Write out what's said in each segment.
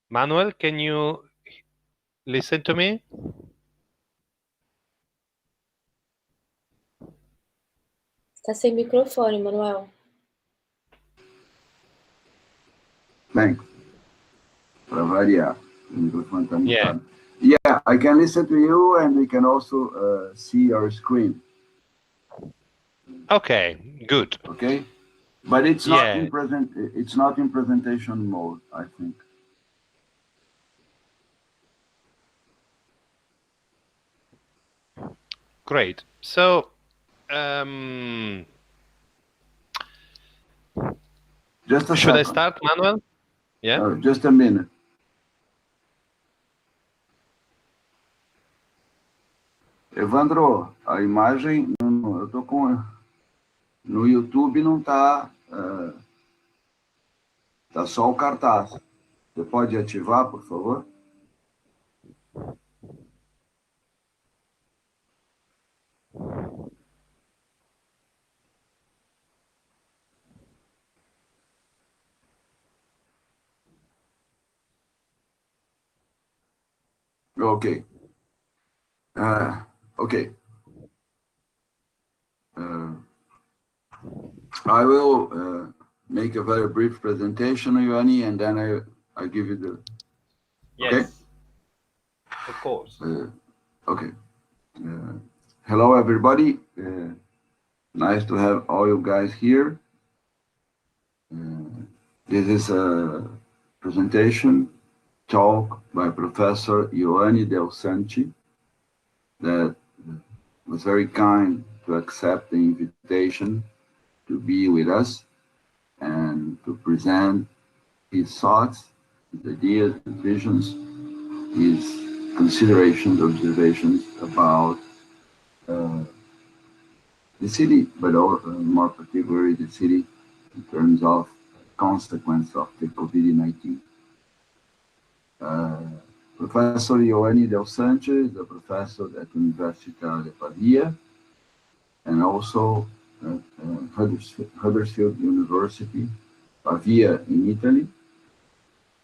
Manuel, can you listen to me? Está sem microfone, Manuel. Thanks. Para variar. O microfone está Yeah. mutado. Yeah, I can listen to you, and we can also see your screen. Okay, good. Okay, but it's Yeah. not in presentation mode, I think. Great. So, Just a should second. I start, Manuel? Yeah. Just a minute. Evandro, a imagem, eu tô com no YouTube não tá, tá só o cartaz. Você pode ativar, por favor? Okay. Okay. I will make a very brief presentation, Ioanni, and then I give you the... Yes. Okay? Of course. Okay. Hello, everybody. Nice to have all you guys here. This is a presentation talk by Professor Ioanni Del Santi that was very kind to accept the invitation to be with us and to present his thoughts, his ideas, his visions, his considerations, observations about the city, but more particularly the city in terms of consequence of the COVID-19. Professor Ioanni Del Santi is a professor at Università de Pavia and also at Huddersfield University, Pavia in Italy.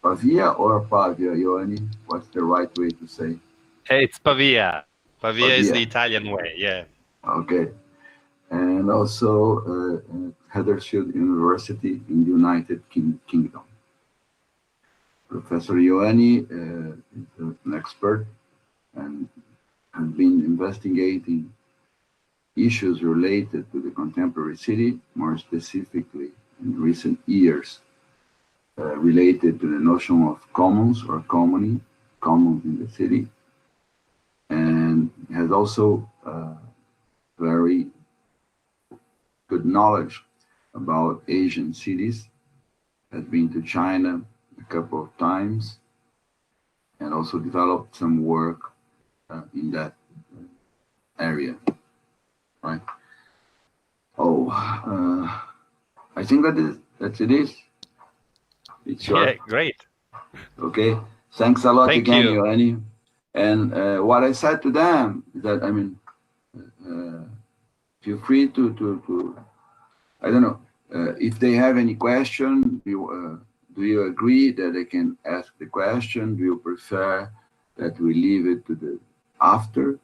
Pavia or Pavia, Ioanni? What's the right way to say? It's Pavia. Pavia is the Italian way, yeah. Okay. And also Huddersfield University in the United Kingdom. Professor Ioanni is an expert and has been investigating issues related to the contemporary city, more specifically in recent years, related to the notion of commons or commons in the city, and has also very good knowledge about Asian cities, has been to China a couple of times, and also developed some work in that area, right? Oh, I think that's it is. It's your... Yeah, great. Okay, thanks a lot. Thank again, you. Ioanni. And what I said to them is that, I mean, feel free to I don't know, if they have any question, do you agree that they can ask the question? Do you prefer that we leave it to the after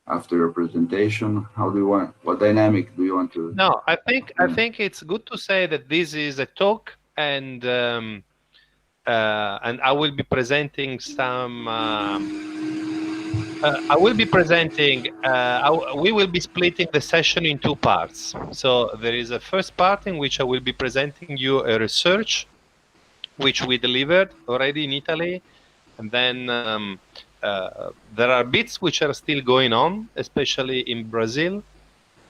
a presentation? How do you want, what dynamic do you want to? No, I think it's good to say that this is a talk, and I will be presenting some. I will be presenting. We will be splitting the session in two parts. So there is a first part in which I will be presenting you a research, which we delivered already in Italy, and then there are bits which are still going on, especially in Brazil.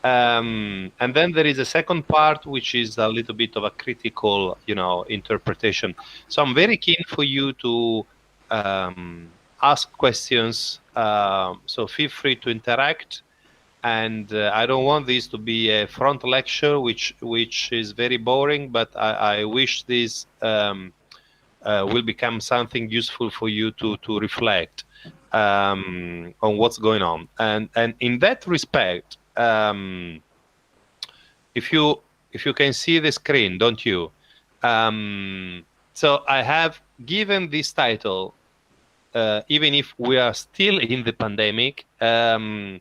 And then there is a second part, which is a little bit of a critical, interpretation. So I'm very keen for you to ask questions. So feel free to interact. And I don't want this to be a front lecture, which is very boring, but I wish this will become something useful for you to reflect on what's going on. And in that respect, if you can see the screen, don't you? So I have given this title, even if we are still in the pandemic, but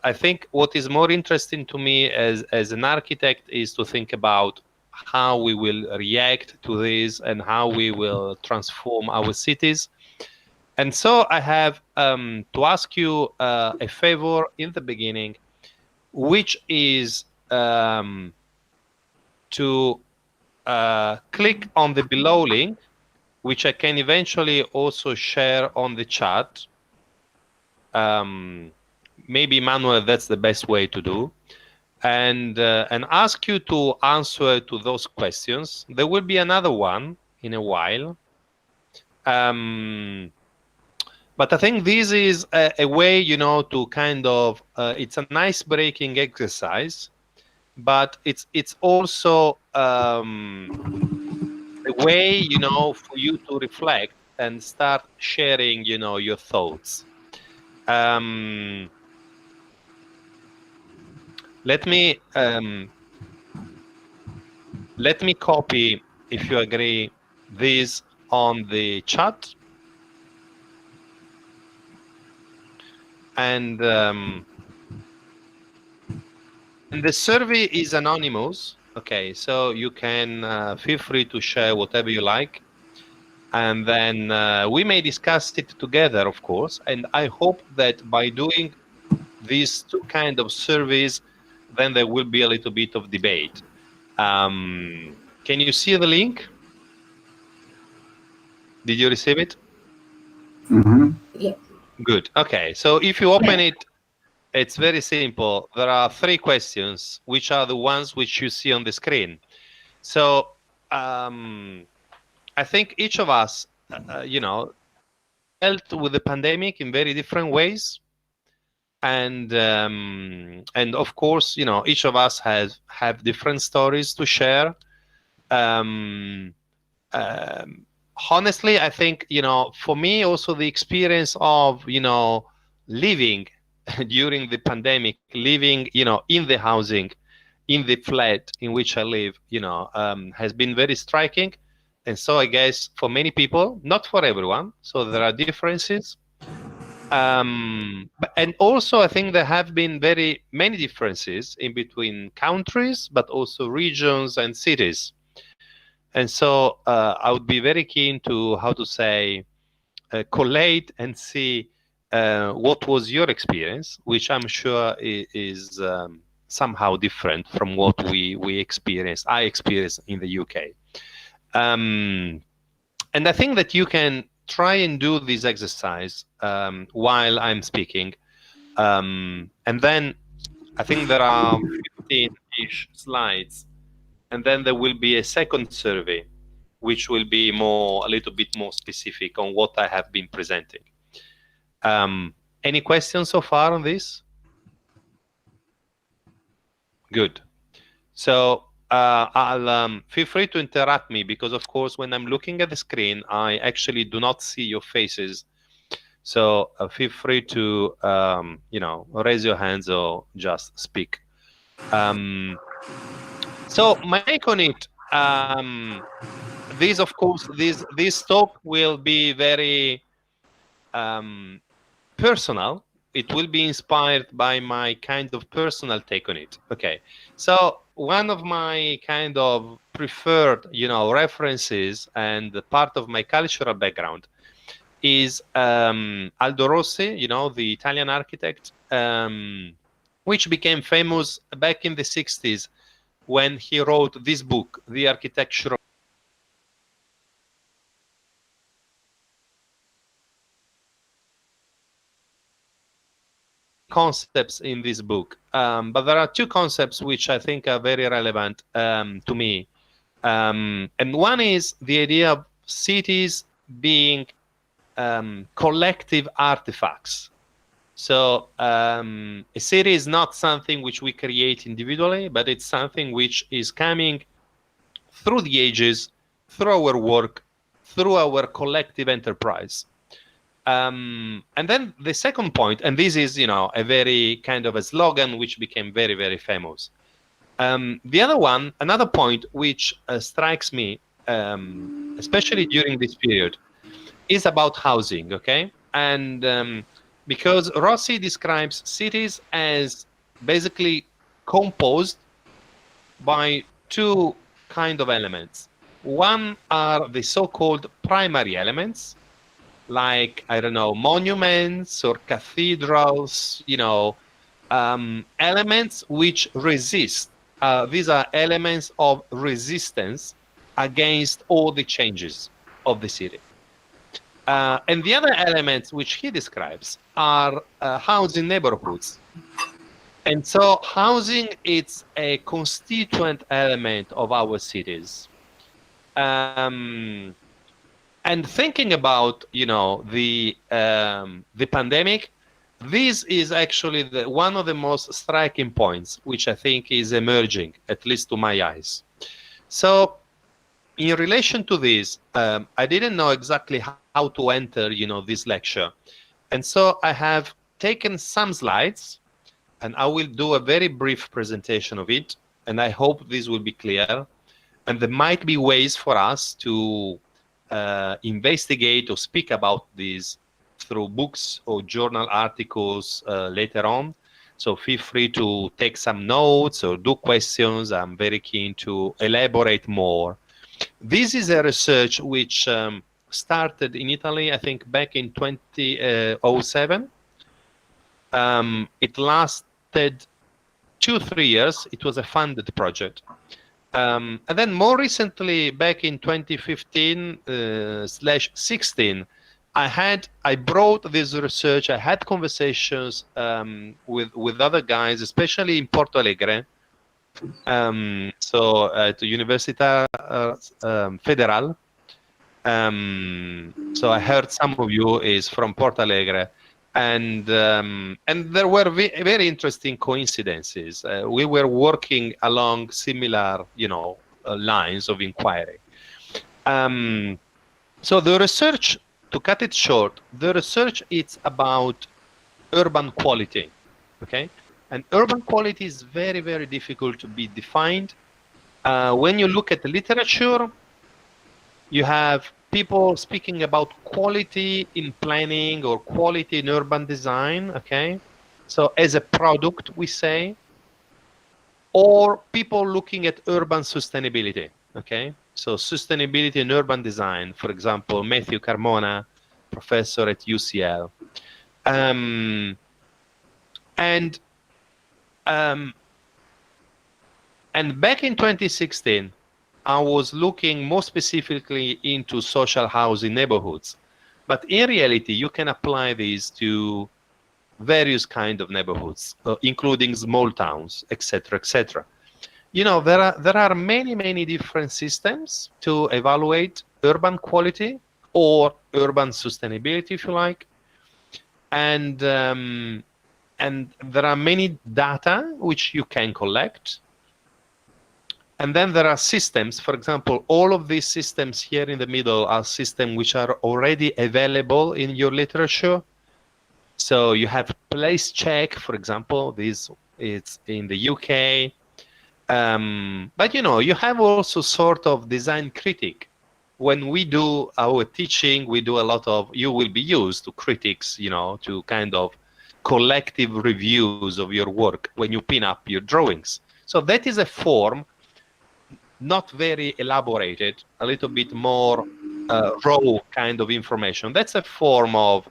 I think what is more interesting to me as an architect is to think about how we will react to this and how we will transform our cities. And so I have to ask you a favor in the beginning, which is to click on the below link, which I can eventually also share on the chat. Maybe, Manuel, that's the best way to do. And ask you to answer to those questions. There will be another one in a while. But I think this is a way, you know, to kind of, it's an ice-breaking exercise, but it's also a way, you know, for you to reflect and start sharing, you know, your thoughts. Let me copy, if you agree, this on the chat. And the survey is anonymous. Okay, so you can feel free to share whatever you like. And then we may discuss it together, of course. And I hope that by doing these two kind of surveys, then there will be a little bit of debate. Can you see the link? Did you receive it? Mm-hmm. Yeah. Good. Okay. So if you open it, it's very simple. There are 3 questions, which are the ones which you see on the screen. So I think each of us, you know, dealt with the pandemic in very different ways. And of course, you know, each of us have different stories to share. Honestly, I think, you know, for me also the experience of, you know, living during the pandemic, living, you know, in the housing, in the flat in which I live, you know, has been very striking. And so I guess for many people, not for everyone, so there are differences. And also I think there have been very many differences in between countries, but also regions and cities. And so I would be very keen to, how to say, collate and see what was your experience, which I'm sure is somehow different from what I experienced in the UK. And I think that you can try and do this exercise while I'm speaking. And then I think there are 15-ish slides. And then there will be a second survey, which will be a little bit more specific on what I have been presenting. Any questions so far on this? Good. So I'll feel free to interrupt me, because of course when I'm looking at the screen, I actually do not see your faces. So feel free to you know, raise your hands or just speak. So my take on it, this, of course, this talk will be very personal. It will be inspired by my kind of personal take on it. Okay, so one of my kind of preferred, you know, references and part of my cultural background is Aldo Rossi, you know, the Italian architect, which became famous back in the 60s when he wrote this book, The Architecture concepts in this book, but there are 2 concepts which I think are very relevant to me, and one is the idea of cities being collective artifacts. So a city is not something which we create individually, but it's something which is coming through the ages, through our work, through our collective enterprise. And then the second point, and this is, you know, a very kind of a slogan which became very, very famous. The other one, another point which strikes me especially during this period, is about housing, okay? And because Rossi describes cities as basically composed by two kind of elements. One are the so-called primary elements, like, I don't know, monuments or cathedrals, elements which resist. These are elements of resistance against all the changes of the city. And the other elements which he describes are housing neighborhoods. And so housing is a constituent element of our cities. And thinking about, the pandemic, this is actually one of the most striking points, which I think is emerging, at least to my eyes. So in relation to this, I didn't know exactly how to enter, this lecture. And so I have taken some slides, and I will do a very brief presentation of it. And I hope this will be clear. And there might be ways for us to investigate or speak about these through books or journal articles later on. So feel free to take some notes or do questions. I'm very keen to elaborate more. This is a research which started in Italy, I think, back in 2007. It lasted 2-3 years. It was a funded project. And then more recently, back in 2015/16, I brought this research. I had conversations with other guys, especially in Porto Alegre. So at the Università Federal. So I heard some of you is from Porto Alegre. And there were very interesting coincidences. We were working along similar, lines of inquiry. So the research, to cut it short, the research is about urban quality, okay? And urban quality is very, very difficult to be defined. When you look at the literature, you have people speaking about quality in planning or quality in urban design, okay? So as a product, we say, or people looking at urban sustainability, okay? So sustainability in urban design, for example, Matthew Carmona, professor at UCL. And back in 2016, I was looking more specifically into social housing neighborhoods. But in reality, you can apply these to various kind of neighborhoods, including small towns, etc., etc. There are many, many different systems to evaluate urban quality or urban sustainability, if you like. And there are many data which you can collect. And then there are systems. For example, all of these systems here in the middle are systems which are already available in your literature. So you have Place Check, for example. This is in the UK. But you have also sort of design critic. When we do our teaching, we do a lot of, you will be used to critics, to kind of collective reviews of your work when you pin up your drawings. So that is a form, not very elaborated, a little bit more raw kind of information. That's a form of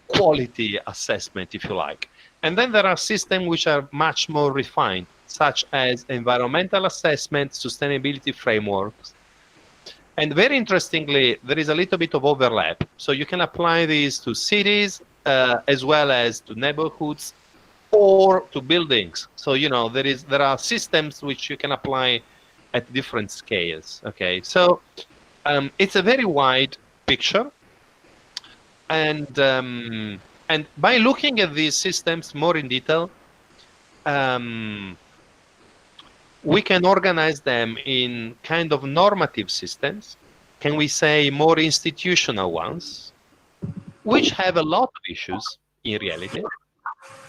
quality assessment, if you like. And then there are systems which are much more refined, such as environmental assessment, sustainability frameworks. And very interestingly, there is a little bit of overlap. So you can apply these to cities as well as to neighborhoods or to buildings. So, there are systems which you can apply at different scales, okay? So it's a very wide picture. And by looking at these systems more in detail, we can organize them in kind of normative systems, can we say more institutional ones, which have a lot of issues in reality,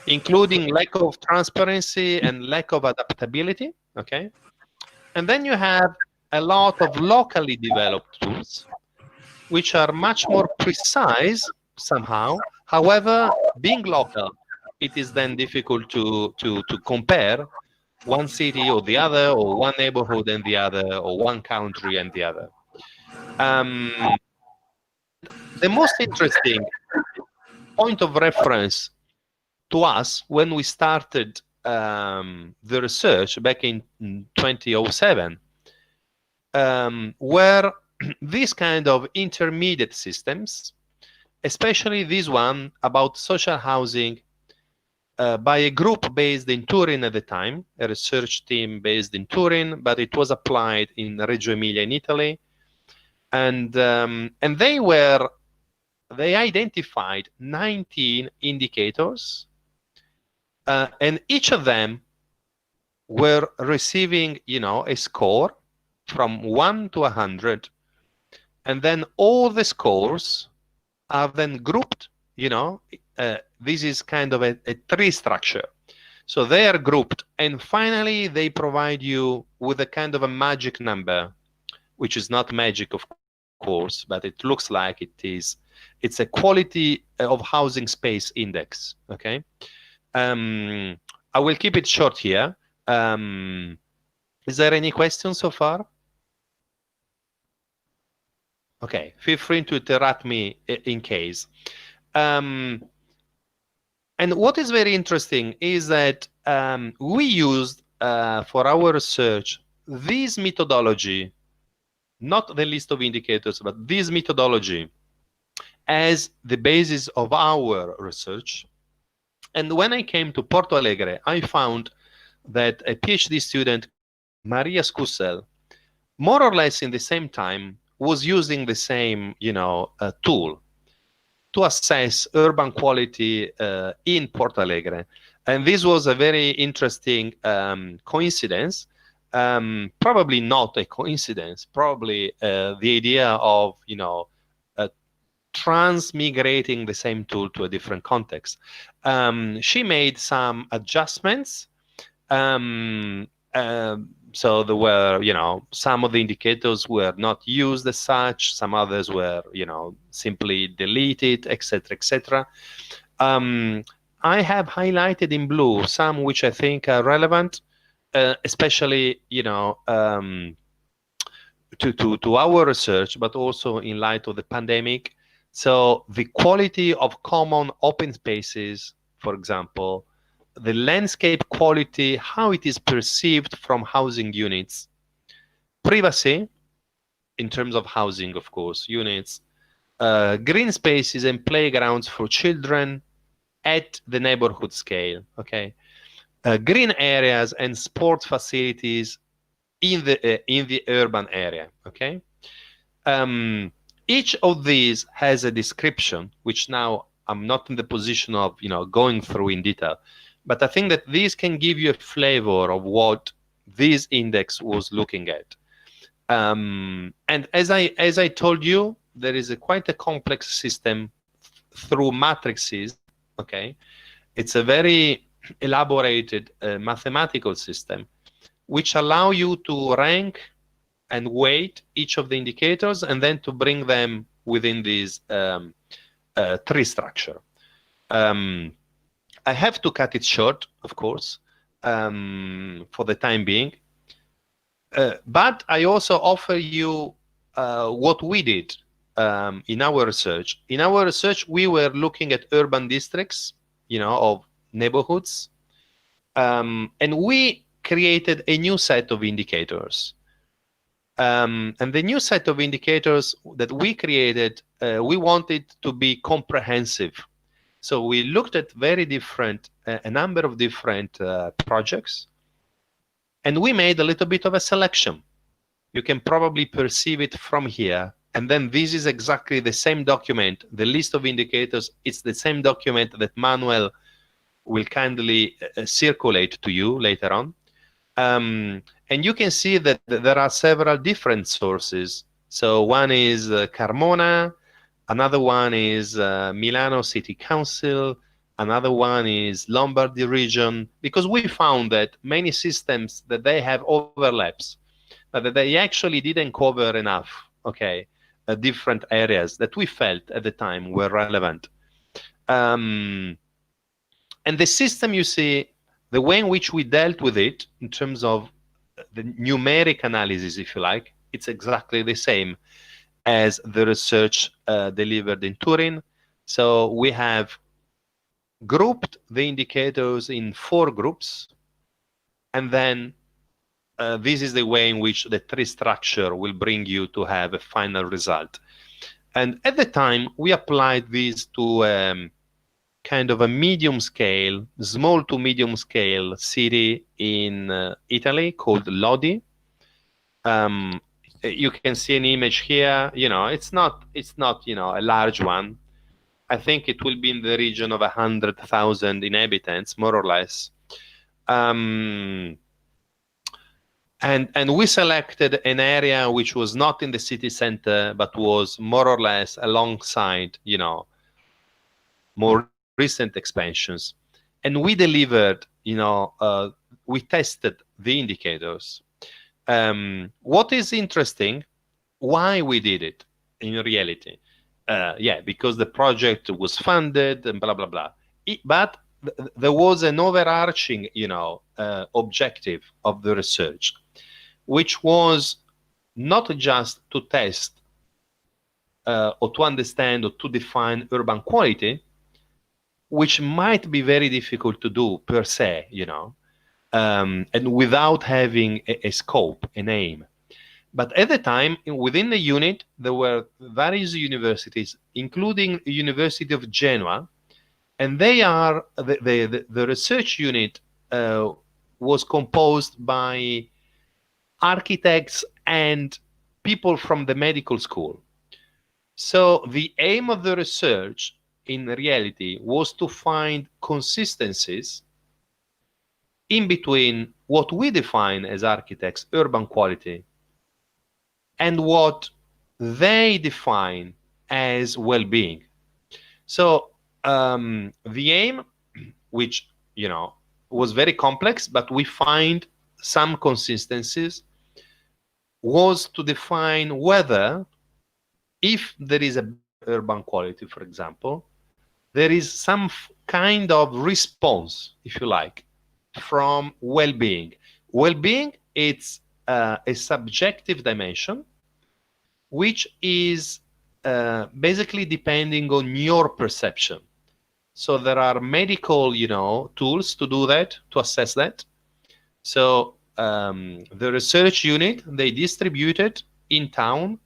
including lack of transparency and lack of adaptability, okay? And then you have a lot of locally developed tools, which are much more precise somehow. However, being local, it is then difficult to compare one city or the other, or one neighborhood and the other, or one country and the other. The most interesting point of reference to us when we started the research back in 2007 were these kind of intermediate systems, especially this one about social housing by a group based in Turin at the time, a research team based in Turin, but it was applied in Reggio Emilia in Italy. And they identified 19 indicators, and each of them were receiving, a score from 1 to 100, and then all the scores are then grouped. This is kind of a tree structure. So they are grouped, and finally they provide you with a kind of a magic number, which is not magic, of course, but it looks like it is. It's a quality of housing space index. Okay. I will keep it short here. Is there any questions so far? Okay, feel free to interrupt me in case. And what is very interesting is that we used for our research this methodology, not the list of indicators, but this methodology as the basis of our research. And when I came to Porto Alegre, I found that a PhD student, Maria Scussel, more or less in the same time, was using the same, tool to assess urban quality in Porto Alegre. And this was a very interesting coincidence. Probably not a coincidence, probably the idea of, transmigrating the same tool to a different context. She made some adjustments. So there were, some of the indicators were not used as such, some others were, simply deleted, etc., etc. I have highlighted in blue some which I think are relevant, especially, to our research, but also in light of the pandemic. So the quality of common open spaces, for example, the landscape quality, how it is perceived from housing units, privacy, in terms of housing, of course, units, green spaces and playgrounds for children at the neighborhood scale, okay? Green areas and sport facilities in the urban area, okay? Each of these has a description, which now I'm not in the position of, going through in detail, but I think that these can give you a flavor of what this index was looking at. And as I told you, there is quite a complex system through matrices, okay? It's a very elaborated mathematical system, which allow you to rank and weight each of the indicators and then to bring them within this tree structure. I have to cut it short, of course, for the time being. But I also offer you what we did in our research. In our research, we were looking at urban districts, of neighborhoods. And we created a new set of indicators. And the new set of indicators that we created, we wanted to be comprehensive. So we looked at a number of different projects, and we made a little bit of a selection. You can probably perceive it from here. And then this is exactly the same document. The list of indicators, it's the same document that Manuel will kindly circulate to you later on. And you can see that there are several different sources. So one is Carmona, another one is Milano City Council, another one is Lombardy region, because we found that many systems that they have overlaps. but they actually didn't cover enough, okay, different areas that we felt at the time were relevant. And the system, you see, the way in which we dealt with it in terms of the numeric analysis, if you like, it's exactly the same as the research delivered in Turin. So we have grouped the indicators in 4 groups, and then this is the way in which the tree structure will bring you to have a final result. And at the time, we applied this to kind of a medium scale, small to medium scale city in Italy called Lodi. You can see an image here. It's not a large one. I think it will be in the region of 100,000 inhabitants, more or less. And we selected an area which was not in the city center, but was more or less alongside, more recent expansions. And we delivered, we tested the indicators. What is interesting, why we did it in reality? Because the project was funded and blah, blah, blah. But there was an overarching, objective of the research, which was not just to test or to understand or to define urban quality, which might be very difficult to do per se, and without having a scope, an aim. But at the time, within the unit, there were various universities, including the University of Genoa, and they are the research unit was composed by architects and people from the medical school. So the aim of the research in reality was to find consistencies in between what we define as architects, urban quality, and what they define as well-being. So the aim, which was very complex, but we find some consistencies, was to define whether, if there is a better urban quality, for example, there is some kind of response, if you like, from well-being. Well-being, it's a subjective dimension, which is basically depending on your perception. So there are medical, tools to do that, to assess that. So the research unit, they distributed in town,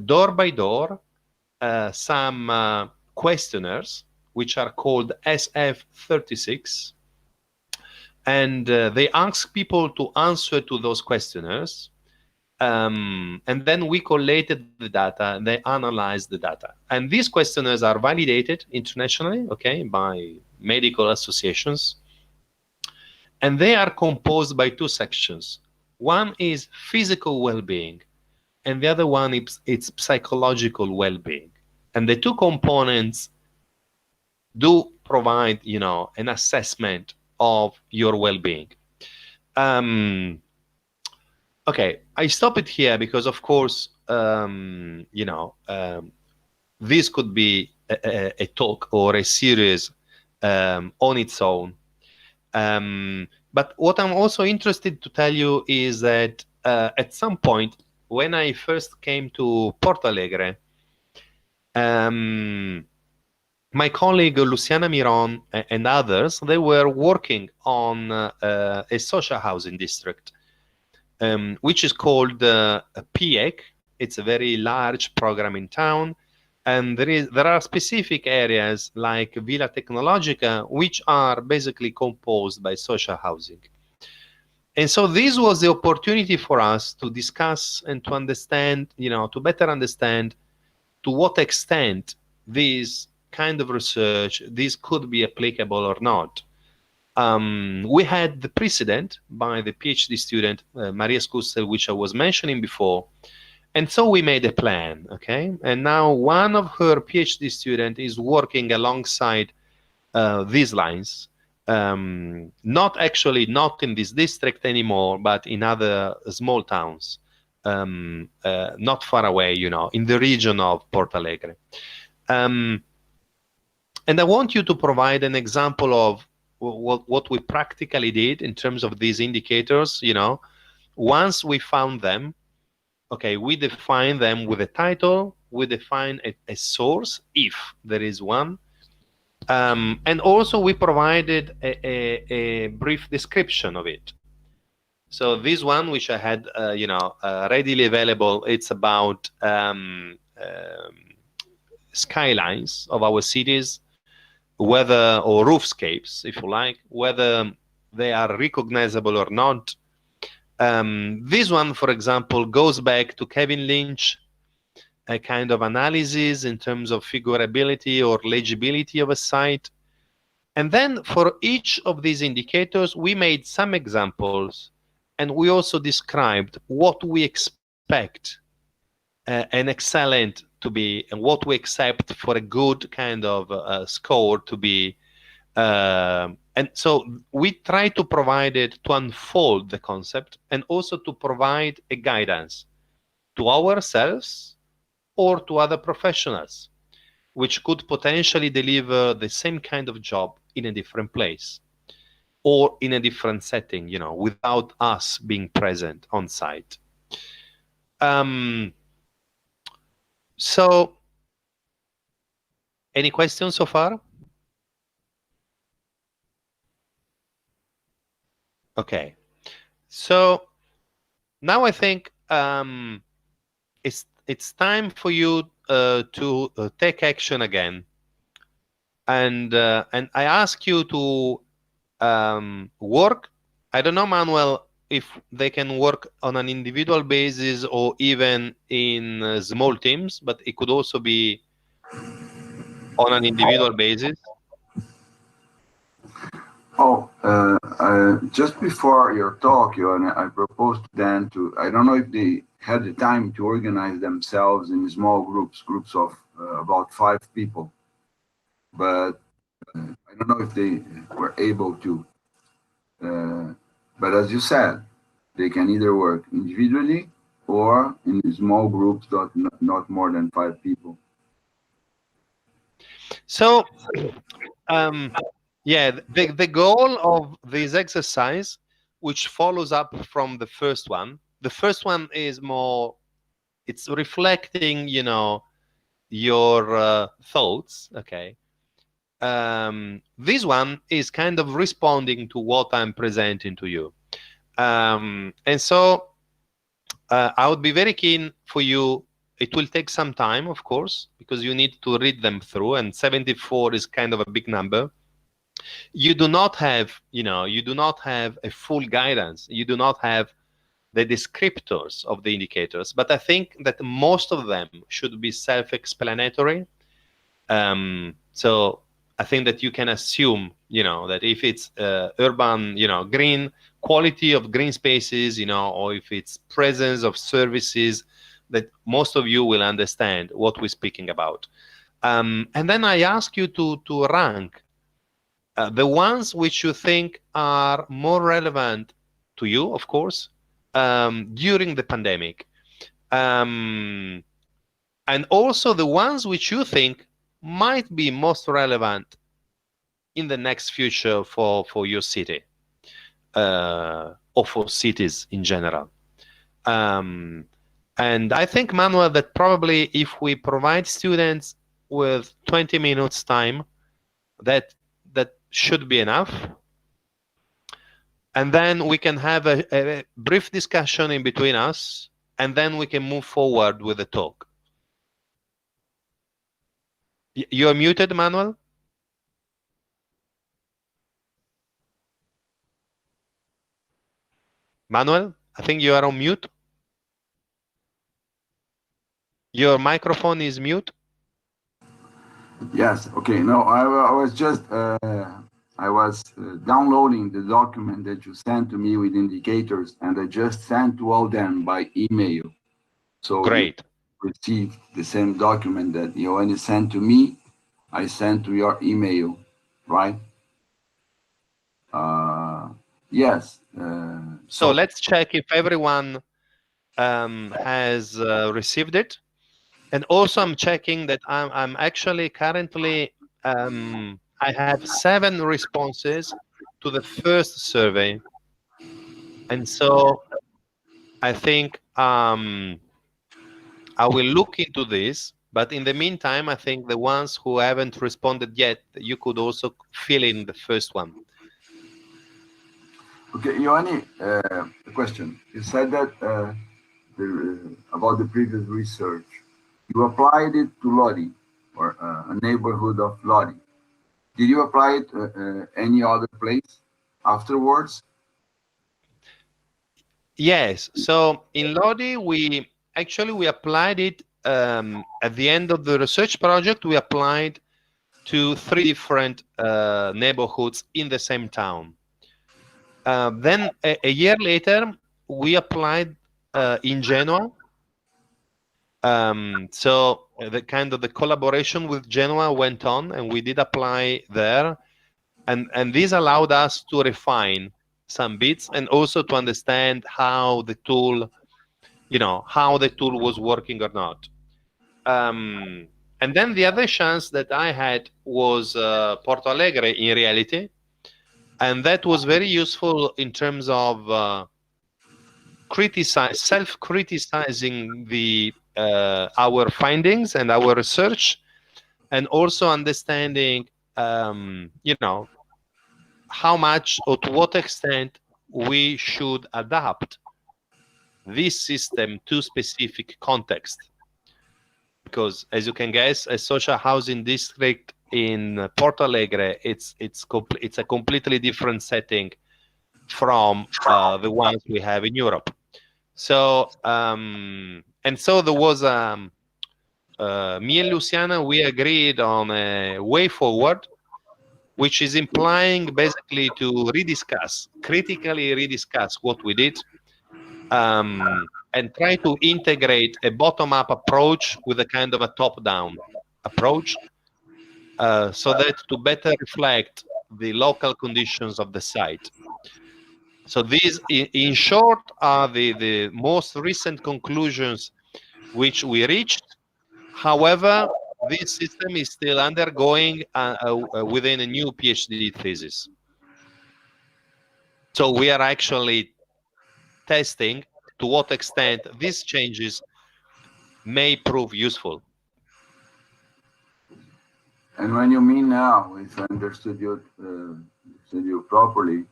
door by door, some questionnaires, which are called SF36. And they ask people to answer to those questionnaires. And then we collated the data and they analyzed the data. And these questionnaires are validated internationally, okay, by medical associations. And they are composed by 2 sections. One is physical well-being, and the other one is psychological well-being. And the 2 components do provide, an assessment of your well-being. Okay, I stop it here because, of course, this could be a talk or a series on its own. But what I'm also interested to tell you is that at some point, when I first came to Porto Alegre, my colleague Luciana Miron and others, they were working on a social housing district, which is called PIEC. It's a very large program in town. And there are specific areas like Villa Tecnologica, which are basically composed by social housing. And so this was the opportunity for us to discuss and to understand, to better understand to what extent this kind of research, this could be applicable or not. We had the precedent by the PhD student, Maria Scussel, which I was mentioning before. And so we made a plan, okay? And now one of her PhD students is working alongside these lines. not in this district anymore, but in other small towns, not far away, in the region of Porto Alegre. And I want you to provide an example of what we practically did in terms of these indicators. Once we found them, okay, we define them with a title, we define a source, if there is one, and also we provided a brief description of it. So this one, which I had, readily available, it's about skylines of our cities, whether, or roofscapes, if you like, whether they are recognizable or not. This one, for example, goes back to Kevin Lynch, a kind of analysis in terms of figurability or legibility of a site. And then for each of these indicators, we made some examples, and we also described what we expect an excellent to be, and what we accept for a good kind of score to be. And so we try to provide it to unfold the concept, and also to provide a guidance to ourselves or to other professionals, which could potentially deliver the same kind of job in a different place or in a different setting, without us being present on site. So, any questions so far? Okay, so now I think it's time for you to take action again, and I ask you to work. I don't know, Manuel, if they can work on an individual basis or even in small teams, but it could also be on an individual basis. Just before your talk, I proposed to them to, I don't know if they had the time to organize themselves in small groups of about 5 people, but I don't know if they were able to. But as you said, they can either work individually or in small groups, not more than 5 people. So, yeah, the goal of this exercise, which follows up from the first one is more, it's reflecting, your thoughts, okay? This one is kind of responding to what I'm presenting to you. And so I would be very keen for you. It will take some time, of course, because you need to read them through, and 74 is kind of a big number. You do not have, a full guidance. You do not have the descriptors of the indicators, but I think that most of them should be self-explanatory. So I think that you can assume, that if it's urban, green, quality of green spaces, or if it's presence of services, that most of you will understand what we're speaking about. And then I ask you to rank the ones which you think are more relevant to you, of course, during the pandemic. And also the ones which you think might be most relevant in the next future for your city, or for cities in general. And I think, Manuel, that probably if we provide students with 20 minutes time, that should be enough. And then we can have a brief discussion in between us, and then we can move forward with the talk. You're muted, Manuel? Manuel, I think you are on mute. Your microphone is mute. Yes, okay. No, I was just, downloading the document that you sent to me with indicators, and I just sent to all them by email. So great. You received the same document that Ioannis sent to me, I sent to your email, right? Yes. So let's check if everyone has received it. And also I'm checking that I'm actually currently, I have 7 responses to the first survey. And so I think I will look into this, but in the meantime, I think the ones who haven't responded yet, you could also fill in the first one. Okay, Ioanni, a question. You said that about the previous research, you applied it to Lodi, or a neighborhood of Lodi. Did you apply it any other place afterwards? Yes. So in Lodi, we applied it at the end of the research project. We applied to 3 different neighborhoods in the same town. Then a year later, we applied in Genoa. So the collaboration with Genoa went on, and we did apply there, and this allowed us to refine some bits and also to understand how the tool, was working or not. And then the other chance that I had was Porto Alegre in reality, and that was very useful in terms of self-criticizing our findings and our research, and also understanding, how much or to what extent we should adapt this system to specific context. Because as you can guess, a social housing district in Porto Alegre, it's a completely different setting from the ones we have in Europe. So and so there was me and Luciana, we agreed on a way forward, which is implying basically to critically rediscuss what we did, and try to integrate a bottom-up approach with a kind of a top-down approach, so that to better reflect the local conditions of the site. So these, in short, are the most recent conclusions which we reached. However, this system is still undergoing within a new PhD thesis. So we are actually testing to what extent these changes may prove useful. And when you mean now, if I understood you properly,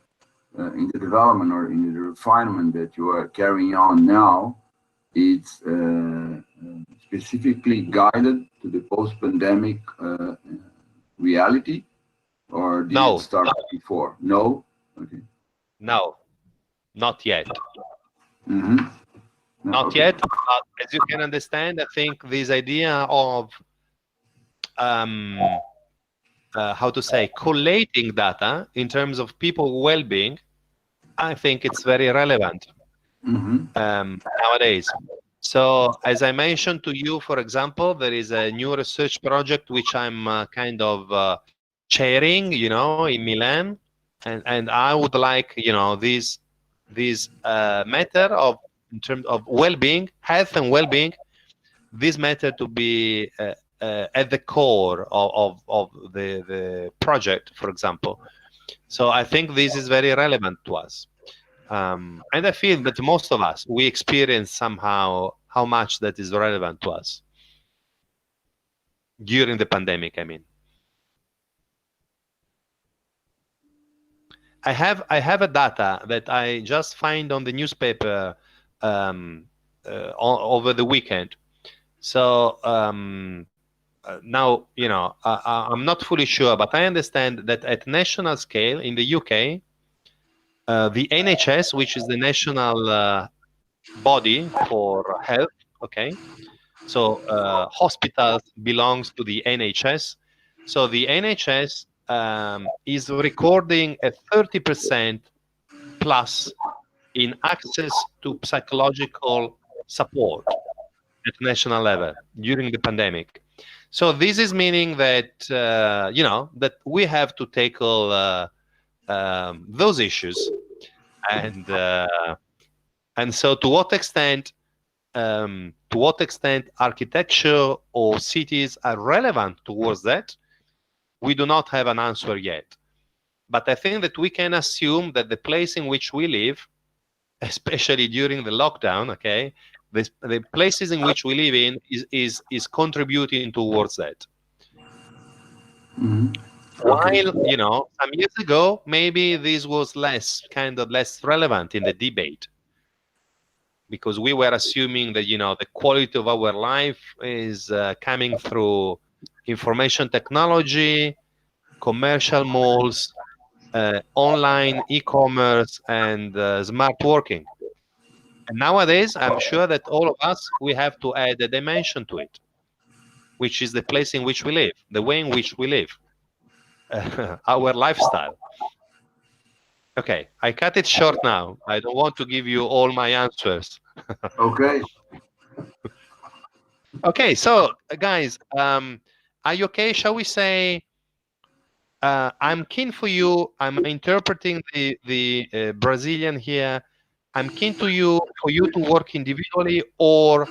in the development or in the refinement that you are carrying on now, it's specifically guided to the post-pandemic reality, or did it start before? No? Okay. No, not yet. Mm-hmm. No, not okay. yet. But as you can understand, I think this idea of how to say, collating data in terms of people well-being, I think it's very relevant nowadays. So as I mentioned to you, for example, there is a new research project which I'm kind of chairing, in Milan, and I would like, this matter of, in terms of well-being, health and well-being, this matter to be at the core of the project, for example. So I think this is very relevant to us. And I feel that most of us, we experience somehow how much that is relevant to us during the pandemic, I mean. I have a data that I just find on the newspaper over the weekend. So now, I'm not fully sure, but I understand that at national scale in the UK, the NHS, which is the national body for health, okay, so hospitals belongs to the NHS. So the NHS is recording a 30% plus in access to psychological support at national level during the pandemic. So this is meaning that that we have to tackle those issues, And so to what extent architecture or cities are relevant towards that, we do not have an answer yet. But I think that we can assume that the place in which we live, especially during the lockdown, okay, the places in which we live in is contributing towards that. Mhm. Okay. While, you know, some years ago, maybe this was less relevant in the debate, because we were assuming that, you know, the quality of our life is coming through information technology, commercial malls, online e-commerce, and smart working. And nowadays, I'm sure that all of us, we have to add a dimension to it, which is the place in which we live, the way in which we live, our lifestyle. Okay, I cut it short now. I don't want to give you all my answers. Okay. Okay, so guys, are you okay? Shall we say, I'm keen for you. I'm interpreting the Brazilian here. I'm keen for you to work individually or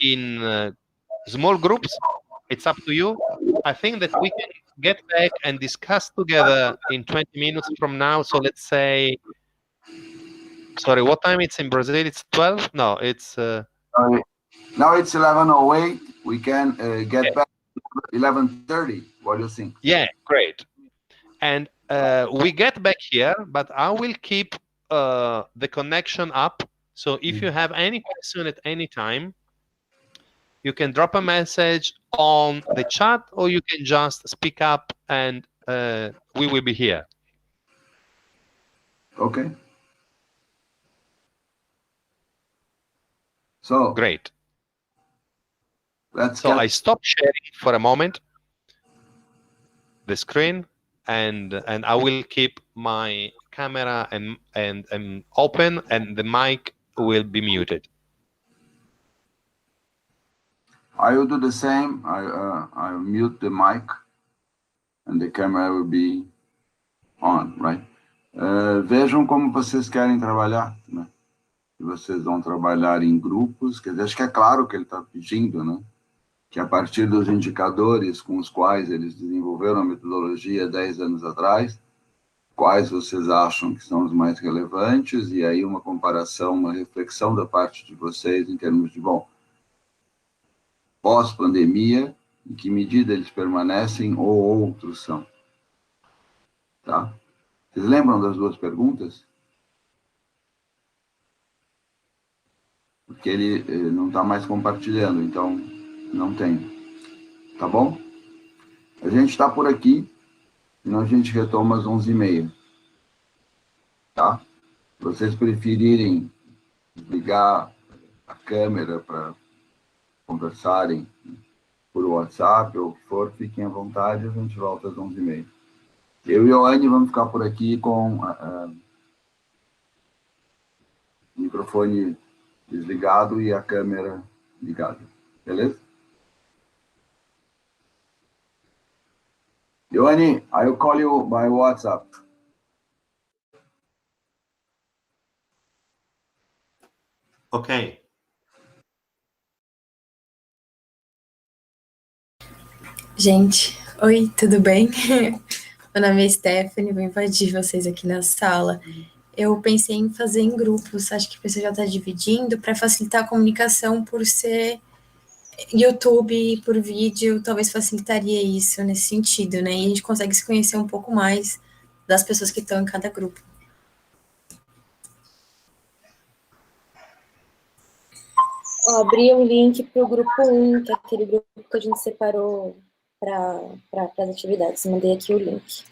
in small groups. It's up to you. I think that we can get back and discuss together in 20 minutes from now. So let's say, sorry, what time it's in Brazil? It's 12? No, it's Now it's 11:08. We can get yeah, back 11:30. What do you think? yeah, great. And we get back here, but I will keep the connection up. So if you have any question at any time, you can drop a message on the chat, or you can just speak up, and we will be here. Okay. So Great. let's So I get. stop sharing for a moment the screen, and I will keep my camera and open, and the mic will be muted. I will do the same. I mute the mic, and the camera will be on, right? Vejam como vocês querem trabalhar, né? Se vocês vão trabalhar em grupos, quer dizer, acho que é claro que ele está pedindo, né? Que a partir dos indicadores com os quais eles desenvolveram a metodologia 10 anos atrás, quais vocês acham que são os mais relevantes, e aí uma comparação, uma reflexão da parte de vocês em termos de, bom, pós-pandemia, em que medida eles permanecem ou outros são. Tá? Vocês lembram das duas perguntas? Porque ele não está mais compartilhando, então não tem. Tá bom? A gente está por aqui, senão a gente retoma às 11h30. Tá? Se vocês preferirem ligar a câmera para conversarem por WhatsApp ou o que for, fiquem à vontade, a gente volta às 11h30. Eu e a Anne vamos ficar por aqui com o microfone desligado e a câmera ligada. Beleza? Ioane, I'll call you by WhatsApp. Ok. Gente, oi, tudo bem? Meu nome é Stephanie, vou invadir vocês aqui na sala. Eu pensei em fazer em grupos, acho que o pessoal já está dividindo para facilitar a comunicação por ser YouTube, por vídeo, talvez facilitaria isso nesse sentido, né? E a gente consegue se conhecer um pouco mais das pessoas que estão em cada grupo. Ó, abri um link para o grupo 1, que é aquele grupo que a gente separou para as atividades. Mandei aqui o link.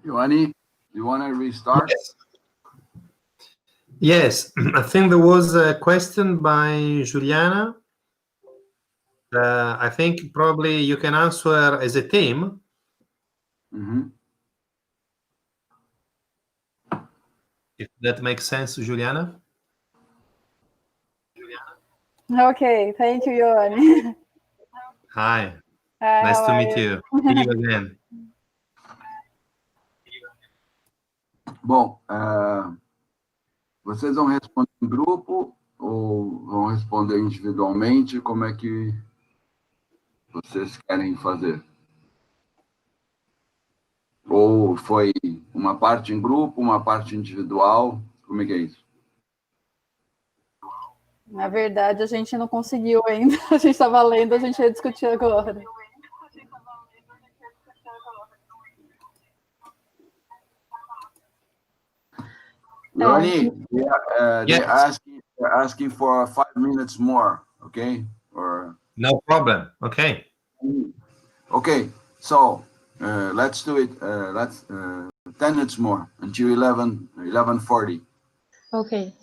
Ioanni, you want to restart? Yes. Yes, I think there was a question by Juliana. I think probably you can answer as a team. Mm-hmm. If that makes sense, Juliana. Okay, thank you, Ioanni. Hi, Hi, nice how to are meet you. See you again. Bom, vocês vão responder em grupo ou vão responder individualmente? Como é que vocês querem fazer? Ou foi uma parte em grupo, uma parte individual? Como é que é isso? Na verdade, a gente não conseguiu ainda. A gente estava lendo, a gente ia discutir agora. Ronnie, Yes. they're asking for 5 minutes more, okay? Or No problem. Okay. okay, so let's do it. Let's 10 minutes more until 11:40. Ok.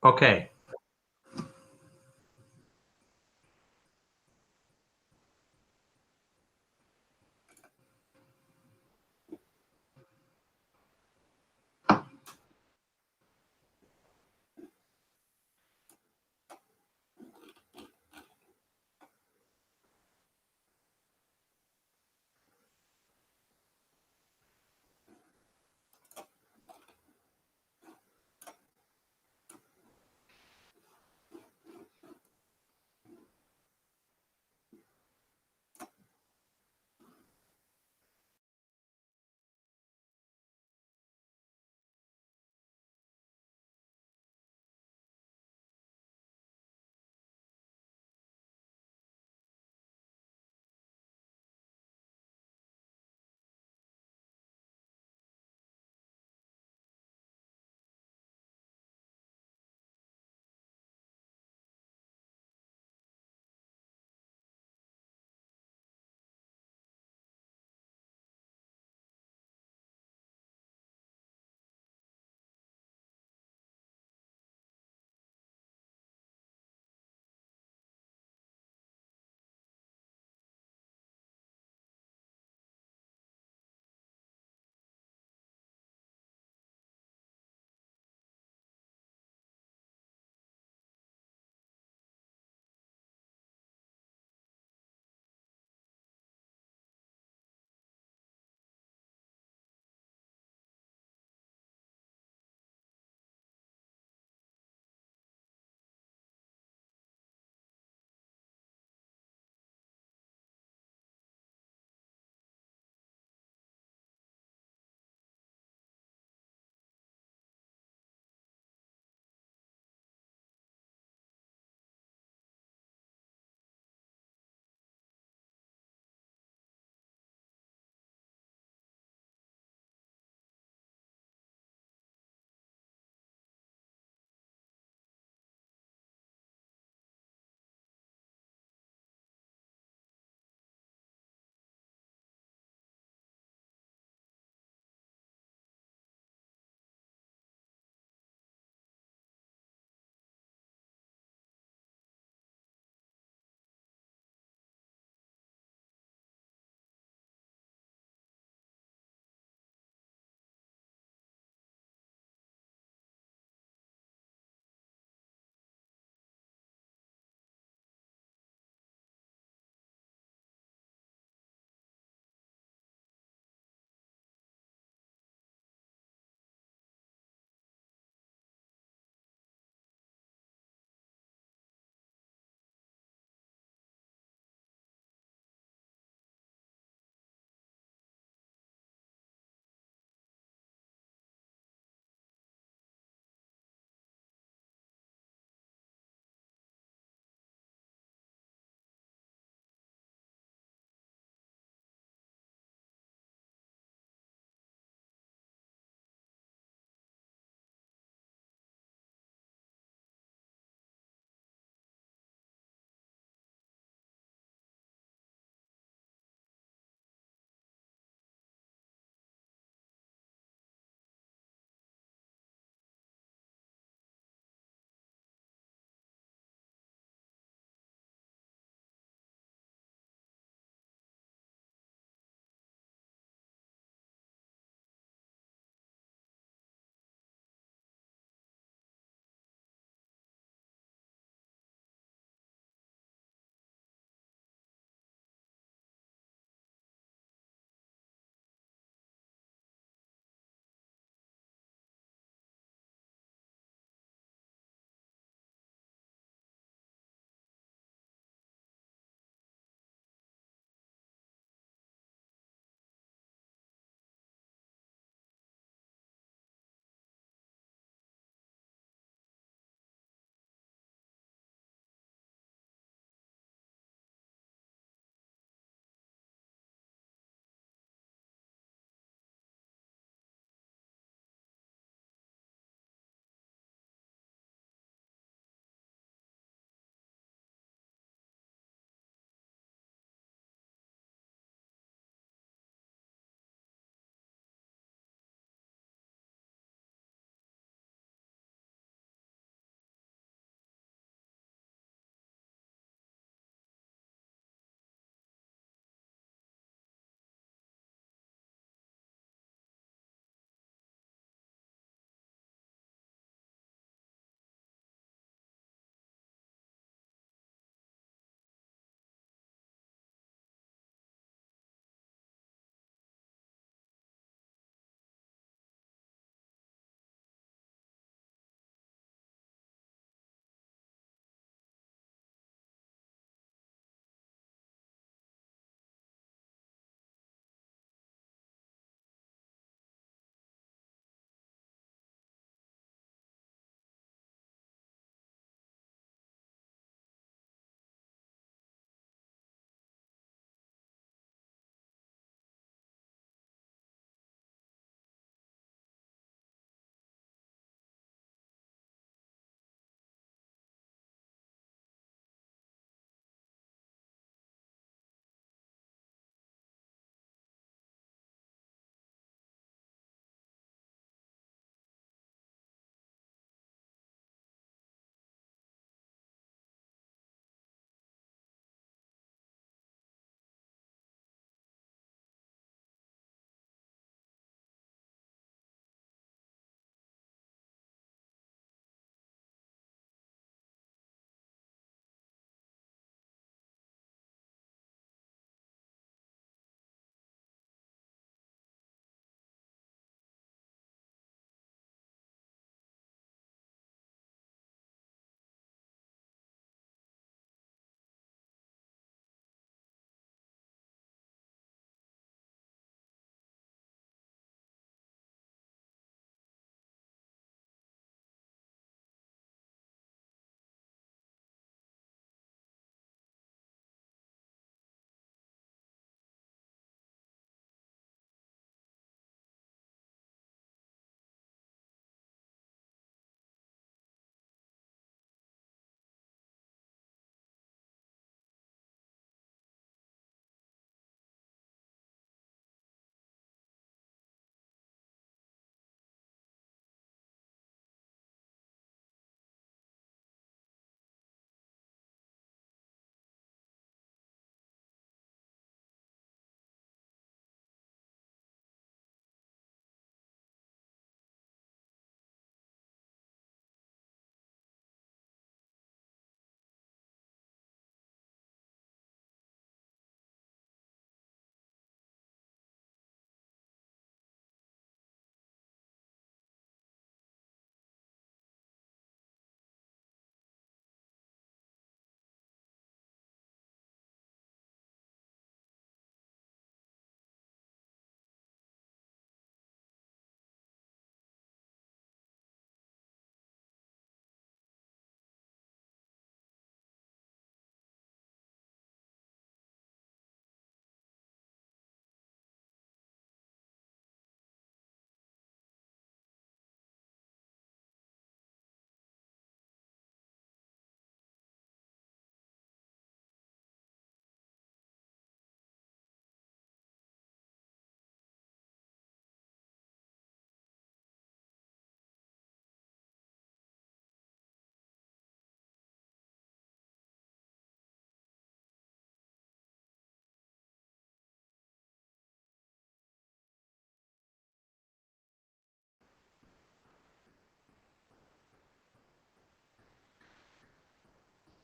Okay.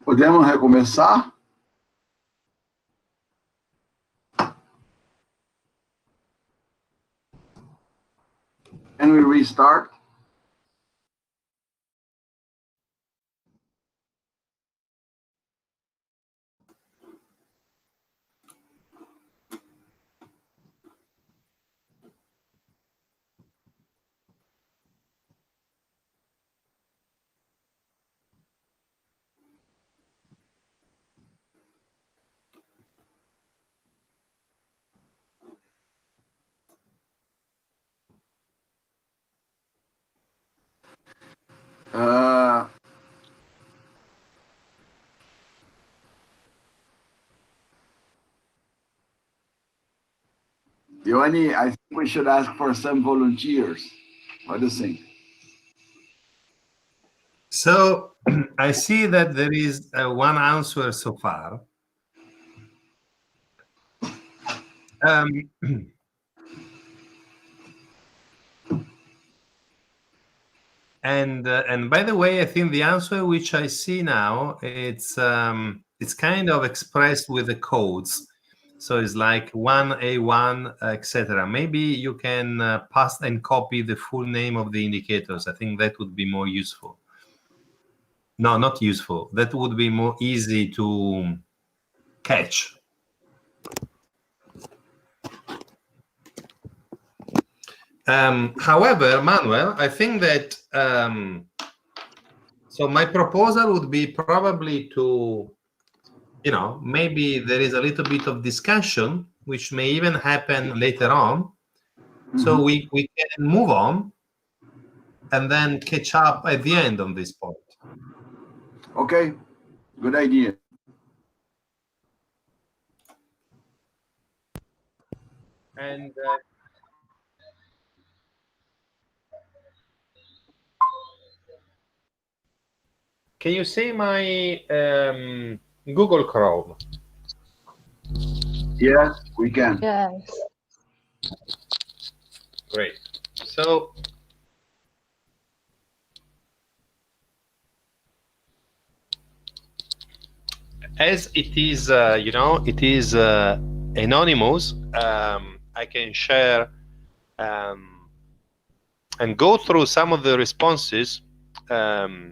Podemos recomeçar? Can we restart? Ioanni, I think we should ask for some volunteers. What do you think? So I see that there is one answer so far. And by the way, I think the answer which I see now, it's kind of expressed with the codes. So it's like 1A1, etc. Maybe you can paste and copy the full name of the indicators. I think that would be more useful. No, not useful. That would be more easy to catch. However, Manuel, I think that so my proposal would be probably to, maybe there is a little bit of discussion, which may even happen later on. Mm-hmm. So we can move on and then catch up at the end on this point. Okay, good idea. And can you see my Google Chrome? Yes, we can. Yes. Great. So as it is, it is anonymous, I can share and go through some of the responses,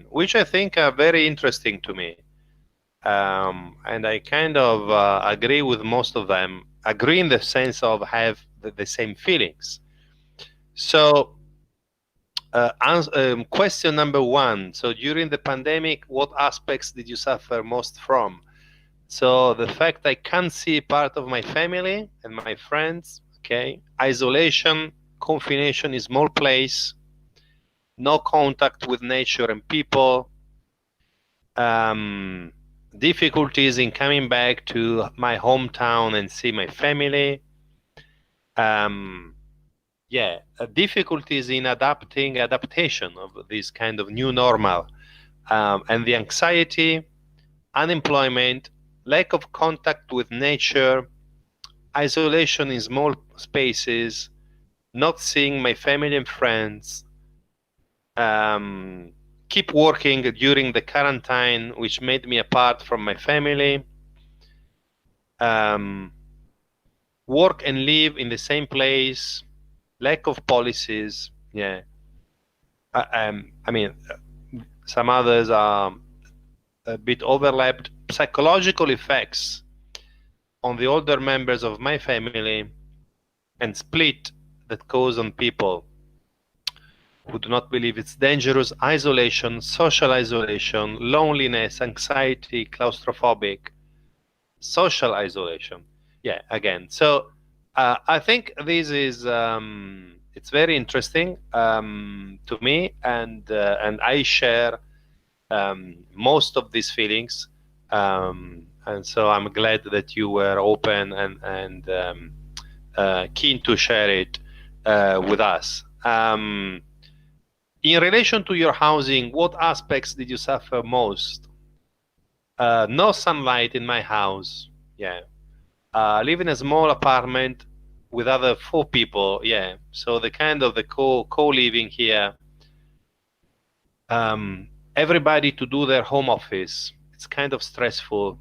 which I think are very interesting to me. And I kind of agree with most of them, agree in the sense of have the same feelings. So question number one, so during the pandemic, what aspects did you suffer most from? So the fact I can't see part of my family and my friends, okay, isolation, confination in small place, no contact with nature and people, difficulties in coming back to my hometown and see my family, difficulties in adaptation of this kind of new normal, and the anxiety, unemployment, lack of contact with nature, isolation in small spaces, not seeing my family and friends, keep working during the quarantine, which made me apart from my family, work and live in the same place, lack of policies. I mean, some others are a bit overlapped. Psychological effects on the older members of my family and split that cause on people who do not believe it's dangerous, isolation, social isolation, loneliness, anxiety, claustrophobic, social isolation. Again, so I think this is it's very interesting to me, and I share most of these feelings, and so I'm glad that you were open and keen to share it with us. In relation to your housing, what aspects did you suffer most? No sunlight in my house. Live in a small apartment with other 4 people. So the kind of the co-living here. Everybody to do their home office. it's kind of stressful.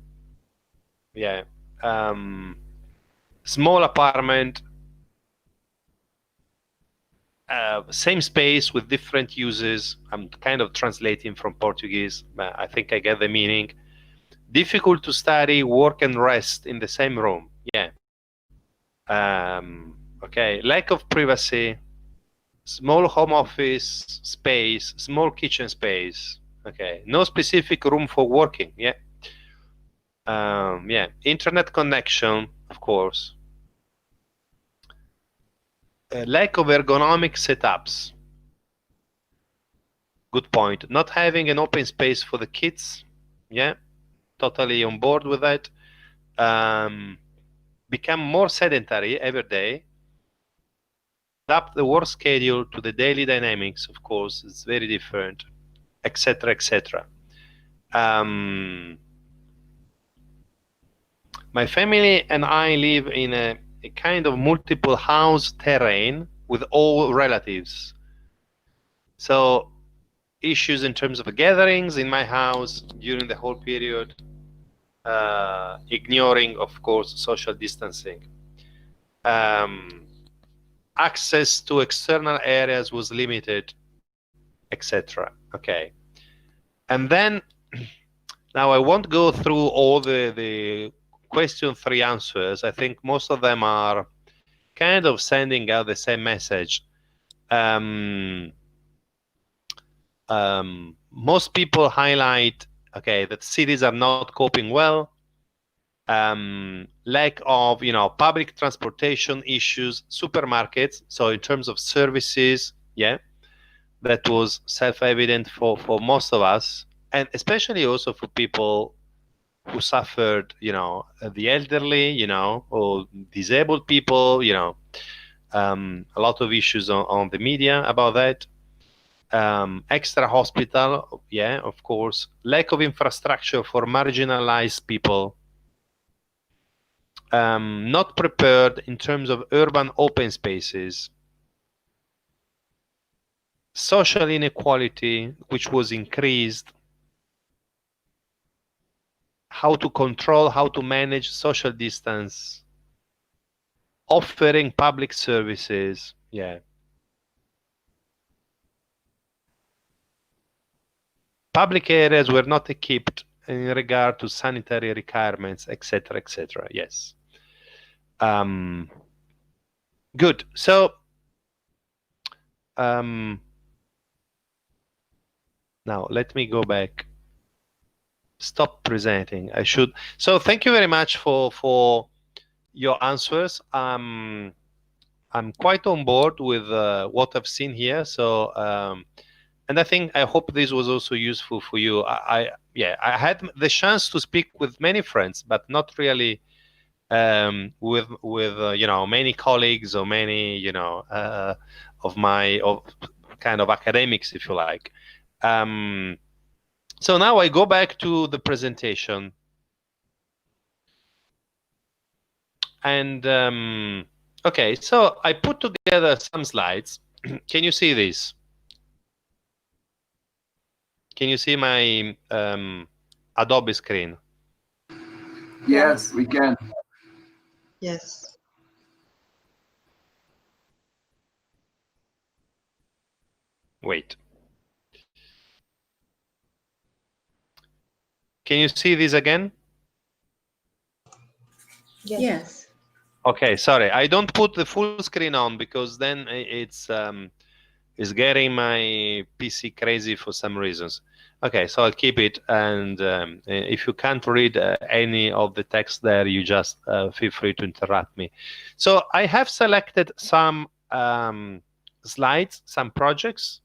Yeah. Small apartment, same space with different uses. I'm kind of translating from Portuguese, but I think I get the meaning. Difficult to study, work, and rest in the same room. Yeah. Okay. Lack of privacy, small home office space, small kitchen space. Okay. No specific room for working. Yeah. Yeah. Internet connection, of course. Lack of ergonomic setups. Good point. Not having an open space for the kids. Yeah. Totally on board with that. Become more sedentary every day. Adapt the work schedule to the daily dynamics, of course, it's very different, etc., etc. My family and I live in a kind of multiple house terrain with all relatives. So issues in terms of gatherings in my house during the whole period, ignoring, of course, social distancing. Access to external areas was limited, etc. Okay. And then, now I won't go through all the question 3 answers. I think most of them are kind of sending out the same message. Most people highlight, okay, that cities are not coping well. Lack of, public transportation issues, supermarkets. So in terms of services, yeah, that was self-evident for most of us, and especially also for people who suffered, the elderly, or disabled people, a lot of issues on the media about that. Extra hospital, yeah, of course. Lack of infrastructure for marginalized people. Not prepared in terms of urban open spaces. Social inequality, which was increased. How to control, how to manage social distance. Offering public services, yeah. Public areas were not equipped in regard to sanitary requirements, etc., etc. Yes. Good. So now let me go back. Stop presenting. I should. So thank you very much for your answers. I'm quite on board with what I've seen here. So and I hope this was also useful for you. I had the chance to speak with many friends, but not really with many colleagues or many of kind of academics, if you like. So now I go back to the presentation, and okay, so I put together some slides. Can you see this? Can you see my Adobe screen? Yes, we can. Yes. Wait. Can you see this again? Yes. Okay, sorry. I don't put the full screen on because then it's getting my PC crazy for some reasons. Okay, so I'll keep it, and if you can't read any of the text there, you just feel free to interrupt me. So I have selected some slides, some projects,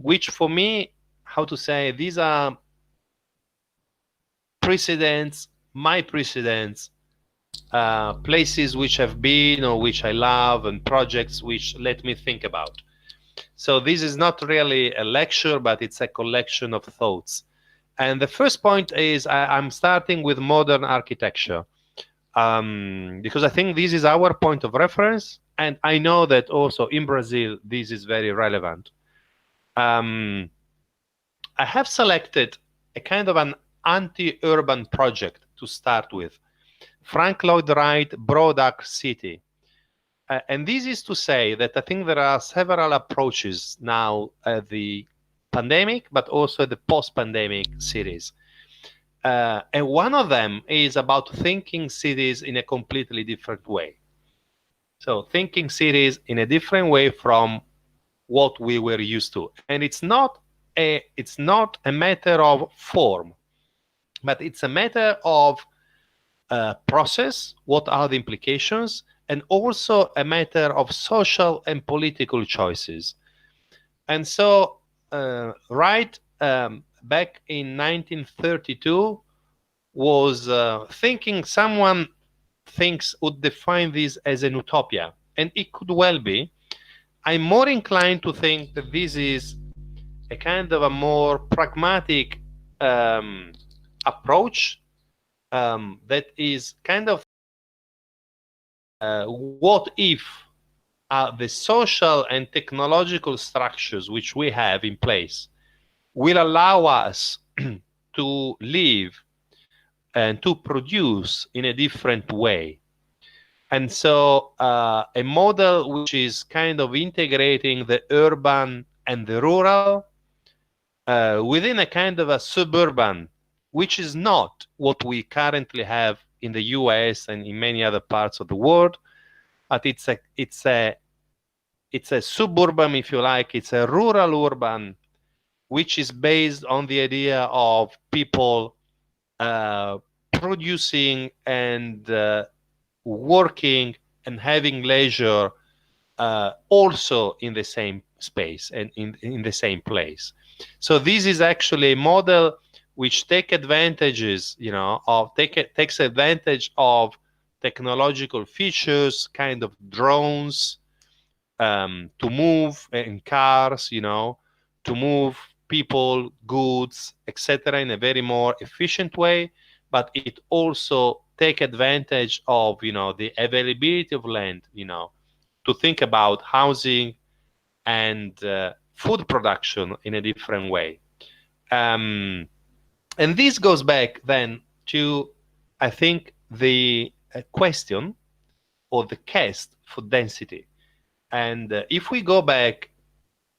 which for me, how to say, these are precedents, my precedents, places which have been or which I love, and projects which let me think about. So this is not really a lecture, but it's a collection of thoughts. And the first point is I'm starting with modern architecture, because I think this is our point of reference, and I know that also in Brazil this is very relevant. I have selected a kind of an anti-urban project to start with. Frank Lloyd Wright, Broad Arc City. And this is to say that I think there are several approaches now at the pandemic, but also the post-pandemic cities. And one of them is about thinking cities in a completely different way. So thinking cities in a different way from what we were used to. And it's not a matter of form, but it's a matter of process, what are the implications, and also a matter of social and political choices. And so Wright, back in 1932, was thinking someone thinks would define this as an utopia, and it could well be. I'm more inclined to think that this is a kind of a more pragmatic approach that is kind of what if the social and technological structures which we have in place will allow us to live and to produce in a different way. And so a model which is kind of integrating the urban and the rural within a kind of a suburban, which is not what we currently have in the US and in many other parts of the world, but it's a suburban, if you like. It's a rural urban, which is based on the idea of people producing and working and having leisure also in the same space and in the same place. So this is actually a model which takes advantage of technological features, kind of drones to move, and cars, to move people, goods, etc., in a very more efficient way. But it also take advantage of the availability of land, to think about housing and food production in a different way. And this goes back then to, I think, the question or the quest for density. And if we go back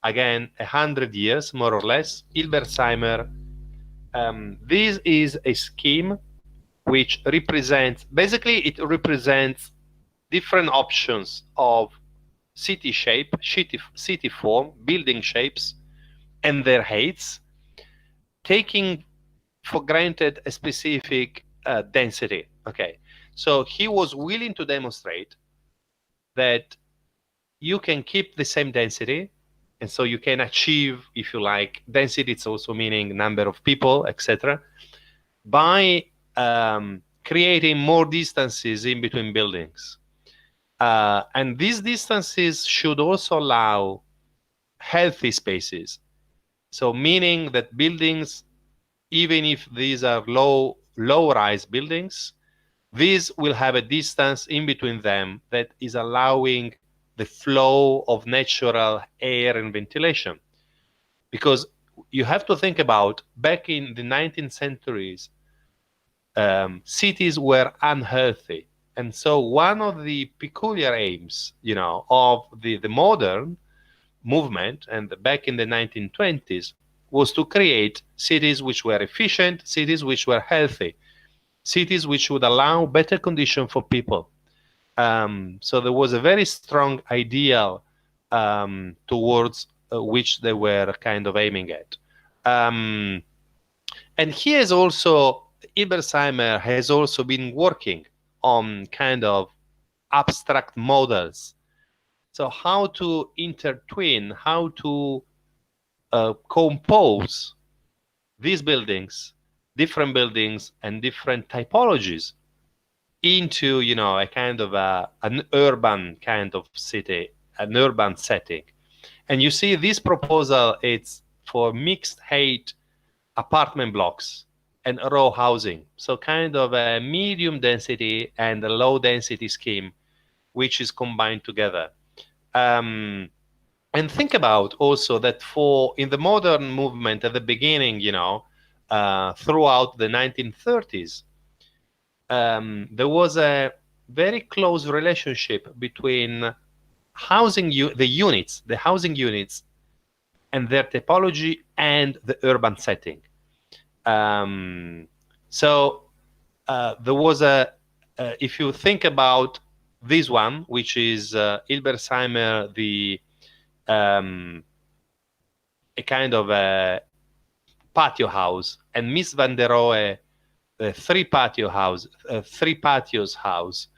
again 100 years, more or less, Hilbersheimer, this is a scheme which represents, basically it represents different options of city shape, city form, building shapes, and their heights, taking for granted a specific density. Okay, so he was willing to demonstrate that you can keep the same density, and so you can achieve, if you like, density. It's also meaning number of people, etc., by creating more distances in between buildings. And these distances should also allow healthy spaces. So meaning that buildings, even if these are low-rise buildings, these will have a distance in between them that is allowing the flow of natural air and ventilation. Because you have to think about, back in the 19th centuries, cities were unhealthy. And so one of the peculiar aims, of the modern movement, and back in the 1920s, was to create cities which were efficient, cities which were healthy, cities which would allow better conditions for people. So there was a very strong ideal towards which they were kind of aiming at. And he has also, Hilbersheimer has also been working on kind of abstract models. So how to intertwine, how to compose these buildings, different buildings and different typologies into, a kind of an urban kind of city, an urban setting. And you see this proposal, it's for mixed height apartment blocks and row housing. So kind of a medium density and a low density scheme, which is combined together. And think about also that in the modern movement at the beginning, throughout the 1930s, there was a very close relationship between the housing units, and their typology and the urban setting. So there was if you think about this one, which is Hilbersheimer, a kind of a patio house, and Miss van der Rohe, the three patios house.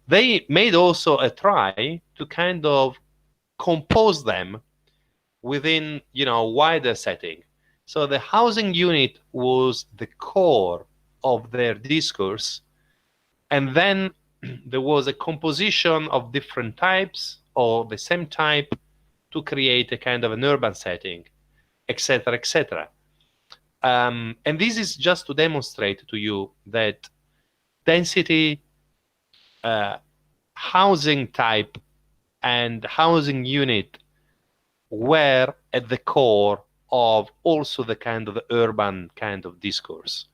They made also a try to kind of compose them within, wider setting. So the housing unit was the core of their discourse, and then there was a composition of different types or the same type to create a kind of an urban setting, etc., etc. And this is just to demonstrate to you that density, housing type, and housing unit were at the core of also the kind of urban kind of discourse.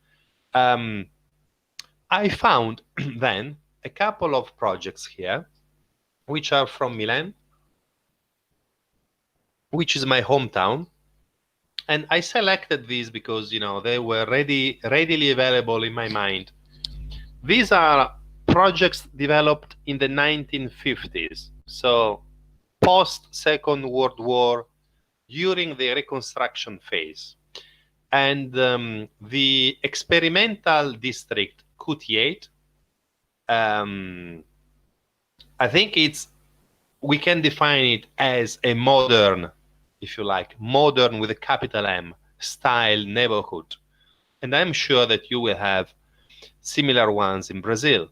I found then a couple of projects here, which are from Milan, which is my hometown. And I selected these because, they were readily available in my mind. These are projects developed in the 1950s, so post-Second World War, during the Reconstruction phase. And the experimental district Q8, I think we can define it as a modern, if you like, modern with a capital M style neighborhood. And I'm sure that you will have similar ones in Brazil.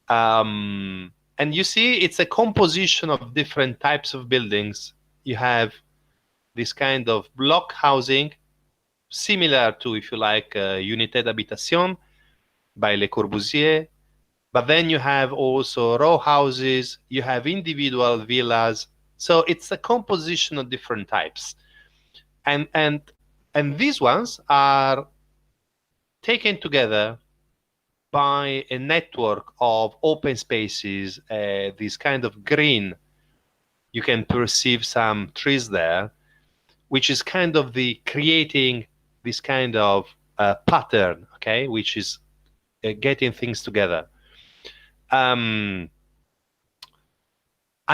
And you see, it's a composition of different types of buildings. You have this kind of block housing, similar to, if you like, Unité d'habitation by Le Corbusier. But then you have also row houses, you have individual villas. So it's a composition of different types. And these ones are taken together by a network of open spaces, this kind of green. You can perceive some trees there, which is kind of the creating this kind of pattern, okay, which is getting things together. I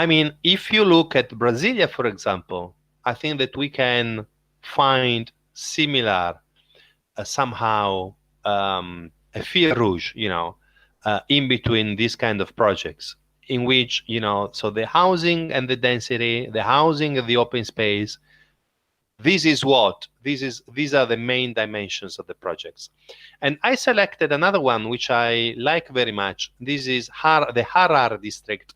mean, if you look at Brasilia, for example, I think that we can find similar, somehow, a fil rouge, in between these kind of projects, in which, so the housing and the density, the housing and the open space, these are the main dimensions of the projects. And I selected another one which I like very much. This is the Harar district,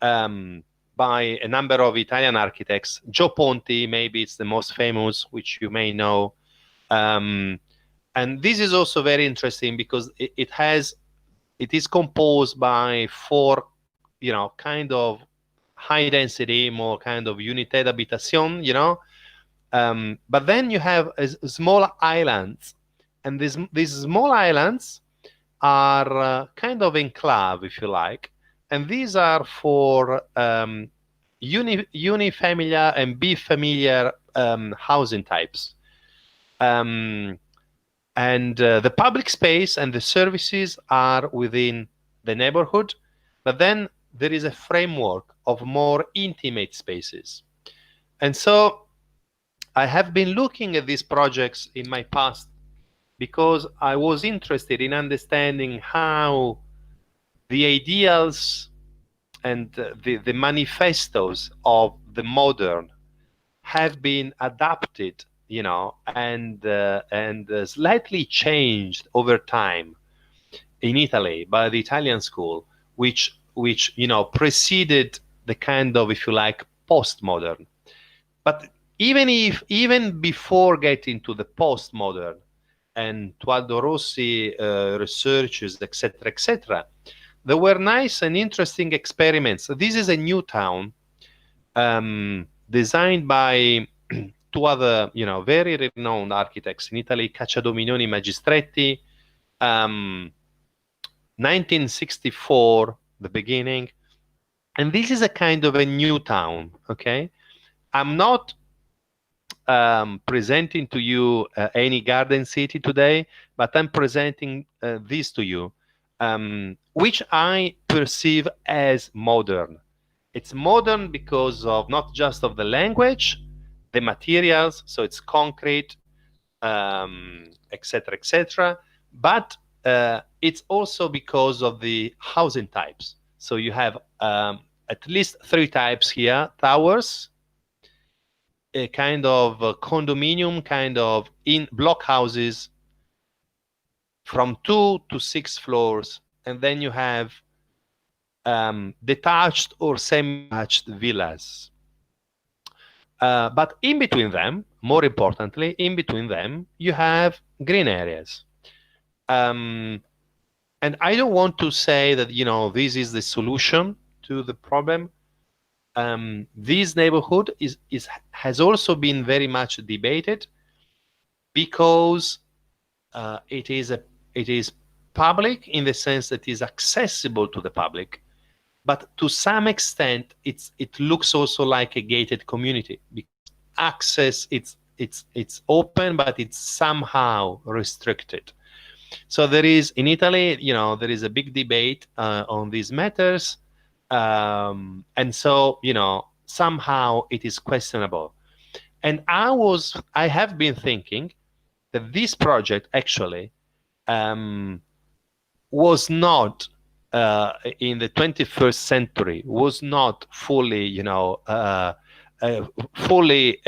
by a number of Italian architects. Gio Ponti, maybe it's the most famous, which you may know. And this is also very interesting because it is composed by four, kind of high density, more kind of unité d'habitation, but then you have small islands, and these small islands are kind of enclave, if you like, and these are for unifamiliar and bifamiliar housing types. And the public space and the services are within the neighborhood, but then there is a framework of more intimate spaces. And so I have been looking at these projects in my past because I was interested in understanding how the ideals and the manifestos of the modern have been adapted, and slightly changed over time in Italy by the Italian school, which preceded the kind of, if you like, postmodern. But even before getting to the postmodern and Tualdo Rossi researches, etc., there were nice and interesting experiments. This is a new town designed by two other, very renowned architects in Italy, Cacciadominioni Magistretti, 1964, the beginning. And this is a kind of a new town, okay? I'm not presenting to you any garden city today, but I'm presenting this to you, which I perceive as modern. It's modern because of not just of the language, the materials, so it's concrete, etc., etc., but it's also because of the housing types. So you have at least 3 types here: towers, a kind of condominium, kind of in block houses from 2 to 6 floors, and then you have detached or semi-detached villas. But in between them, more importantly, in between them, you have green areas. And I don't want to say that, this is the solution to the problem. This neighborhood has also been very much debated because it is public in the sense that it is accessible to the public, but to some extent it looks also like a gated community because access it's open, but it's somehow restricted. So there is in Italy, there is a big debate on these matters, and so somehow it is questionable. And I have been thinking that this project actually was not in the 21st century, was not fully, fully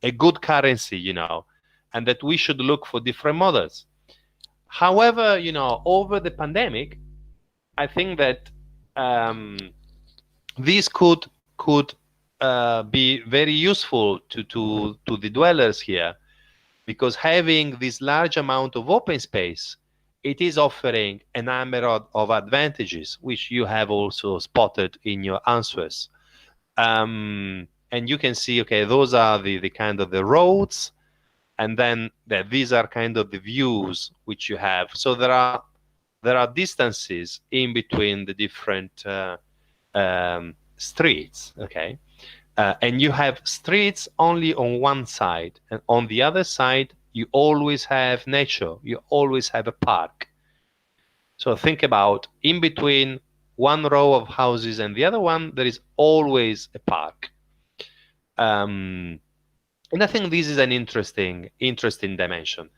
a good currency, and that we should look for different models. However, over the pandemic, I think that this could be very useful to the dwellers here, because having this large amount of open space, it is offering a number of advantages, which you have also spotted in your answers. And you can see, okay, those are the kind of the roads, and then these are kind of the views which you have. So there are distances in between the different streets, okay? And you have streets only on one side, and on the other side, you always have nature, you always have a park. So think about, in between one row of houses and the other one, there is always a park. And I think this is an interesting dimension.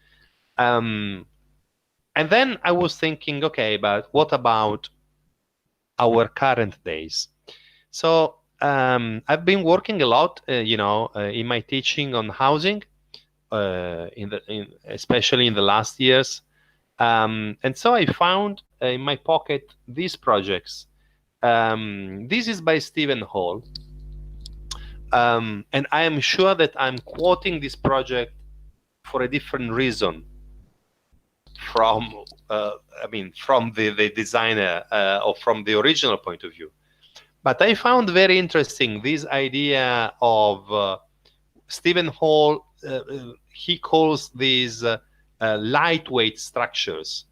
And then I was thinking, okay, but what about our current days? So I've been working a lot, in my teaching on housing, especially in the last years. And so I found in my pocket these projects. This is by Stephen Hall. And I am sure that I'm quoting this project for a different reason from the designer or from the original point of view. But I found very interesting this idea of Stephen Hall. He calls these lightweight structures,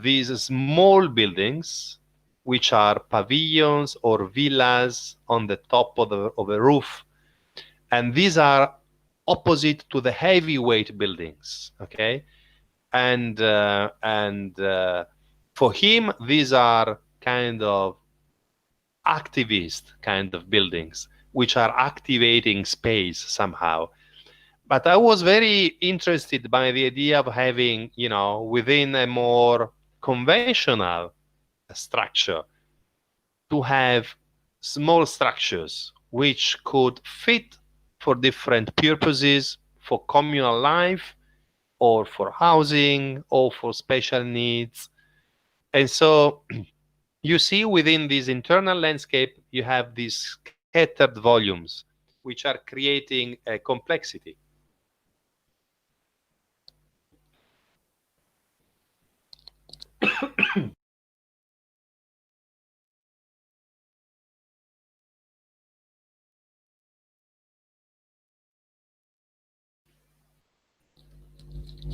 these small buildings, which are pavilions or villas on the top of a roof, and these are opposite to the heavyweight buildings. Okay, and for him, these are kind of activist kind of buildings, which are activating space somehow. But I was very interested by the idea of having, within a more conventional structure, to have small structures which could fit for different purposes, for communal life, or for housing, or for special needs. And so you see within this internal landscape, you have these scattered volumes, which are creating a complexity.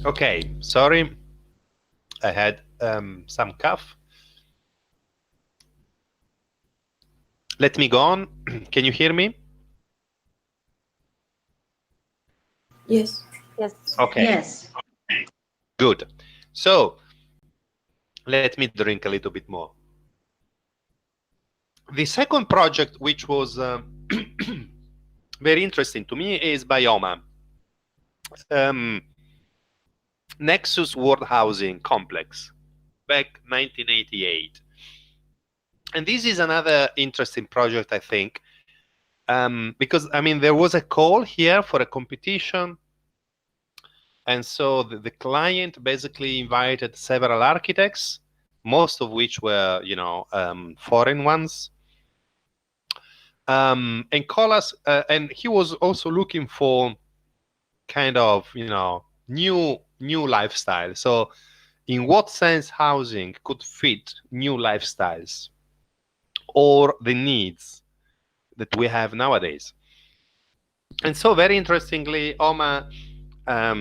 Okay, sorry, I had some cough. Let me go on. Can you hear me? Yes. Yes. Okay, Yes. good. So let me drink a little bit more. The second project, which was very interesting to me, is by Oma. Nexus World Housing Complex, back 1988. And this is another interesting project, I think, because, I mean, there was a call here for a competition. And so the client basically invited several architects, most of which were, you know, foreign ones. And call us, and he was also looking for kind of, you know, new lifestyle. So in what sense housing could fit new lifestyles or the needs that we have nowadays. And so very interestingly, Oma, I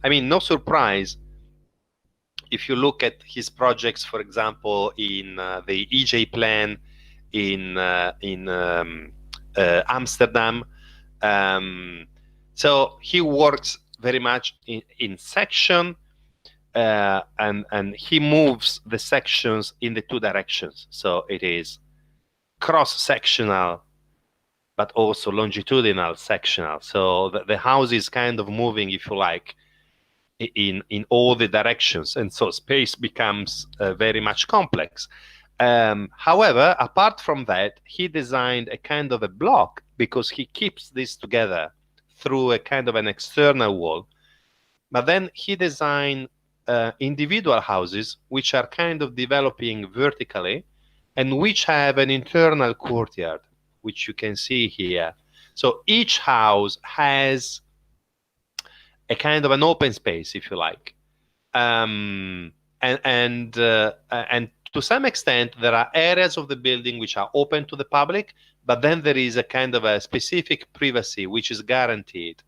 mean, no surprise, if you look at his projects, for example, in the EJ plan in Amsterdam, so he works very much in section, and he moves the sections in the two directions. So it is cross-sectional, but also longitudinal sectional. So the house is kind of moving, if you like, in all the directions, and so space becomes very much complex. However, apart from that, he designed a kind of a block, because he keeps this together through a kind of an external wall. But then he designed individual houses which are kind of developing vertically and which have an internal courtyard, which you can see here. So each house has a kind of an open space, if you like. And to some extent, there are areas of the building which are open to the public, but then there is a kind of a specific privacy which is guaranteed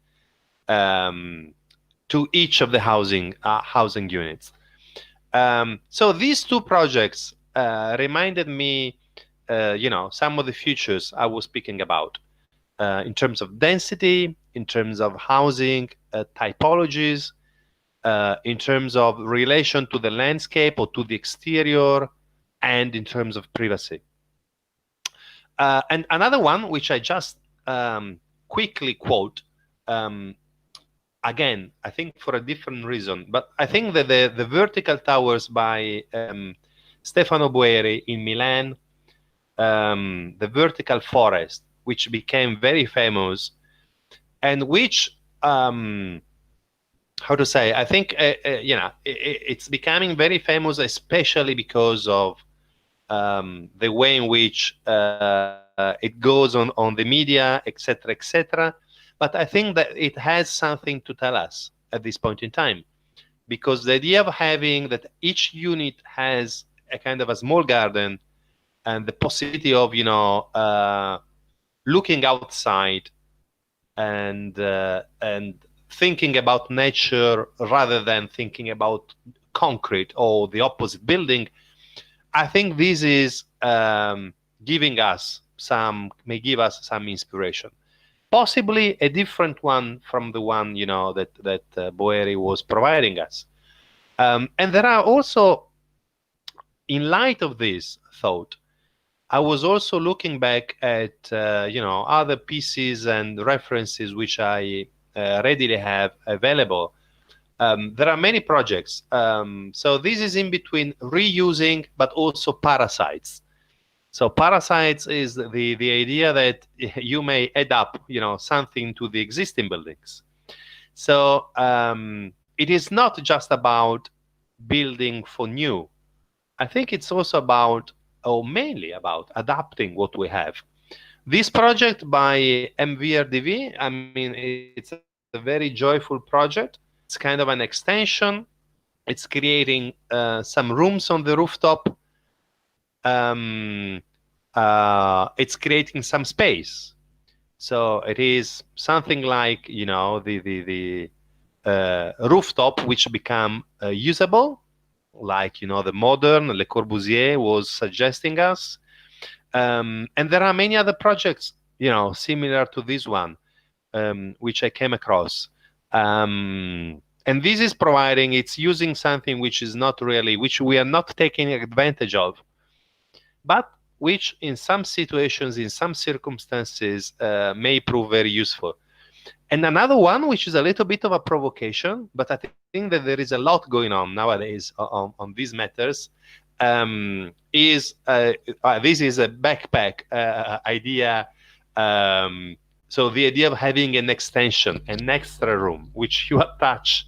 to each of the housing units. So these two projects reminded me, you know, some of the futures I was speaking about in terms of density, in terms of housing typologies, in terms of relation to the landscape or to the exterior, and in terms of privacy. And another one, which I just quickly quote, again, I think for a different reason, but I think that the vertical towers by Stefano Boeri in Milan, the vertical forest, which became very famous, and which, how to say, I think, you know, it's becoming very famous, especially because of the way in which it goes on the media, etc., etc. But I think that it has something to tell us at this point in time, because the idea of having that each unit has a kind of a small garden and the possibility of, you know, looking outside and thinking about nature rather than thinking about concrete or the opposite building, I think this is giving us may give us some inspiration. Possibly a different one from the one, you know, that Boeri was providing us. And there are also, in light of this thought, I was also looking back at, you know, other pieces and references which I readily have available. There are many projects. So this is in between reusing, but also parasites. So parasites is the idea that you may add up, you know, something to the existing buildings. So it is not just about building for new. I think it's also about, or mainly about, adapting what we have. This project by MVRDV, I mean, it's a very joyful project. It's kind of an extension. It's creating some rooms on the rooftop. It's creating some space. So it is something like, you know, the rooftop which become usable, like the modern Le Corbusier was suggesting us, and there are many other projects similar to this one, which I came across, and this is providing, it's using something which is not really, which we are not taking advantage of, but which in some situations, in some circumstances, may prove very useful. And another one, which is a little bit of a provocation, but I think that there is a lot going on nowadays on these matters, is this is a backpack idea. So the idea of having an extension, an extra room, which you attach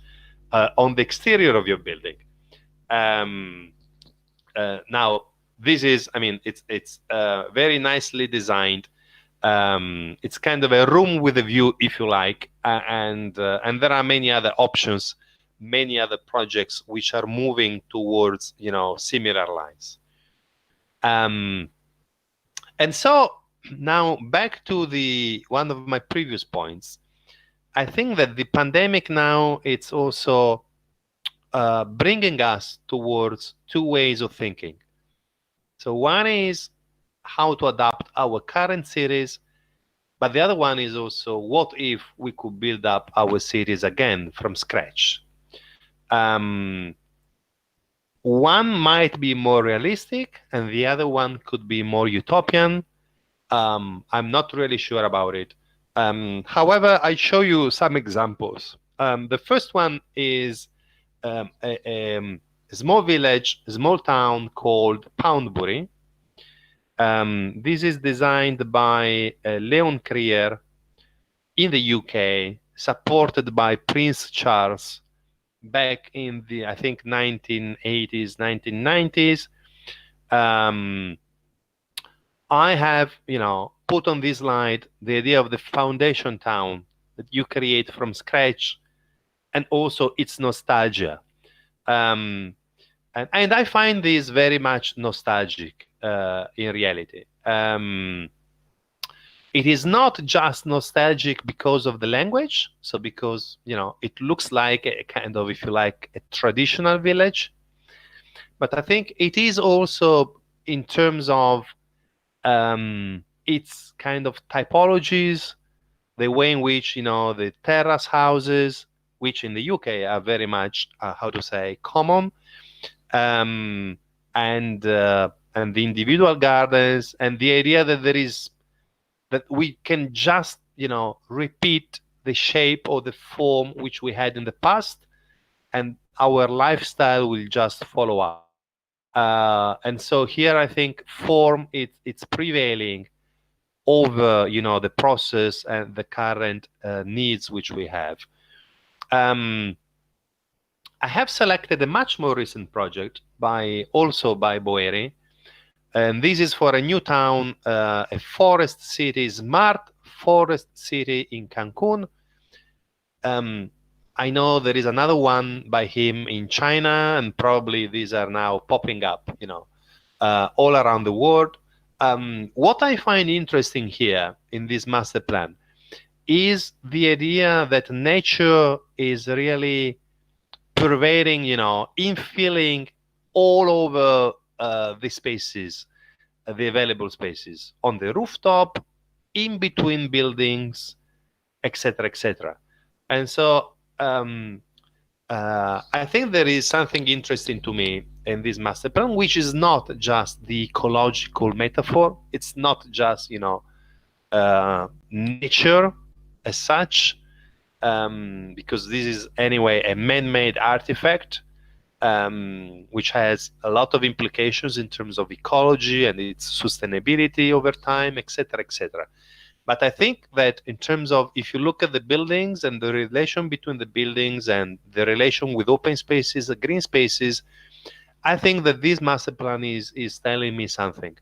on the exterior of your building. Now, this is, I mean, it's very nicely designed. It's kind of a room with a view, if you like, and there are many other options, many other projects which are moving towards similar lines. And so now back to one of my previous points. I think that the pandemic now, it's also bringing us towards two ways of thinking. So one is how to adapt our current cities, but the other one is also what if we could build up our cities again from scratch. One might be more realistic and the other one could be more utopian. I'm not really sure about it. However, I show you some examples. The first one is a small village, a small town called Poundbury. This is designed by Leon Krier in the UK, supported by Prince Charles back in the, I think, 1980s, 1990s. I have, put on this slide the idea of the foundation town that you create from scratch, and also its nostalgia. And I find this very much nostalgic in reality. It is not just nostalgic because of the language, so because it looks like a kind of, if you like, a traditional village, but I think it is also in terms of its kind of typologies, the way in which the terrace houses, which in the UK are very much how to say common, and the individual gardens, and the idea that we can just repeat the shape or the form which we had in the past, and our lifestyle will just follow up. And so here I think form it's prevailing over the process and the current needs which we have. I have selected a much more recent project also by Boeri, and this is for a new town, a forest city, smart forest city in Cancun. I know there is another one by him in China, and probably these are now popping up, all around the world. What I find interesting here in this master plan is the idea that nature is really pervading, infilling all over the spaces, the available spaces, on the rooftop, in between buildings, etc., etc. And so I think there is something interesting to me in this master plan, which is not just the ecological metaphor. It's not just nature as such, because this is anyway a man-made artifact, which has a lot of implications in terms of ecology and its sustainability over time, etc., etc. But I think that in terms of, if you look at the buildings and the relation between the buildings and the relation with open spaces, the green spaces, I think that this master plan is telling me something.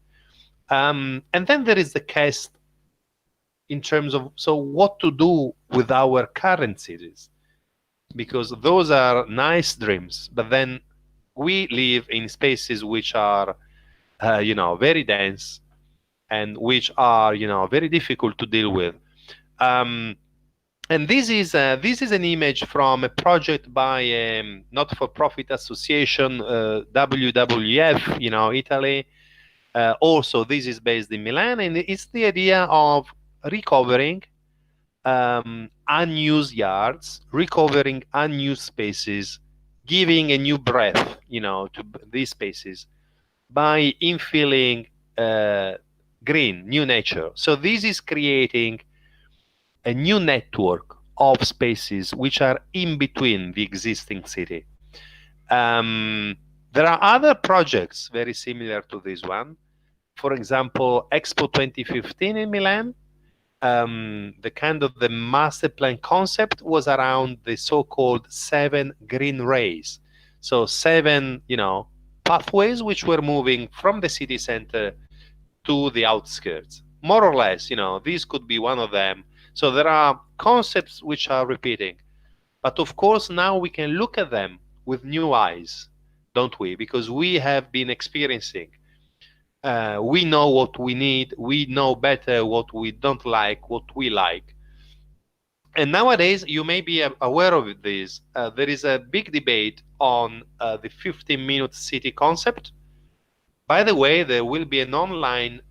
And then there is the case in terms of, so what to do with our current cities? Because those are nice dreams, but then we live in spaces which are, very dense, and which are, very difficult to deal with. And this is an image from a project by a not-for-profit association, WWF, Italy. Also, this is based in Milan, and it's the idea of recovering unused yards, recovering unused spaces, giving a new breath, to these spaces by infilling green, new nature. So this is creating a new network of spaces which are in between the existing city. There are other projects very similar to this one. For example, Expo 2015 in Milan, the kind of the master plan concept was around the so-called 7 green rays. So 7, pathways which were moving from the city center to the outskirts. More or less, this could be one of them. So there are concepts which are repeating. But of course, now we can look at them with new eyes, don't we? Because we have been experiencing. We know what we need. We know better what we don't like, what we like. And nowadays, you may be aware of this. There is a big debate on the 15-minute city concept. By the way, there will be an online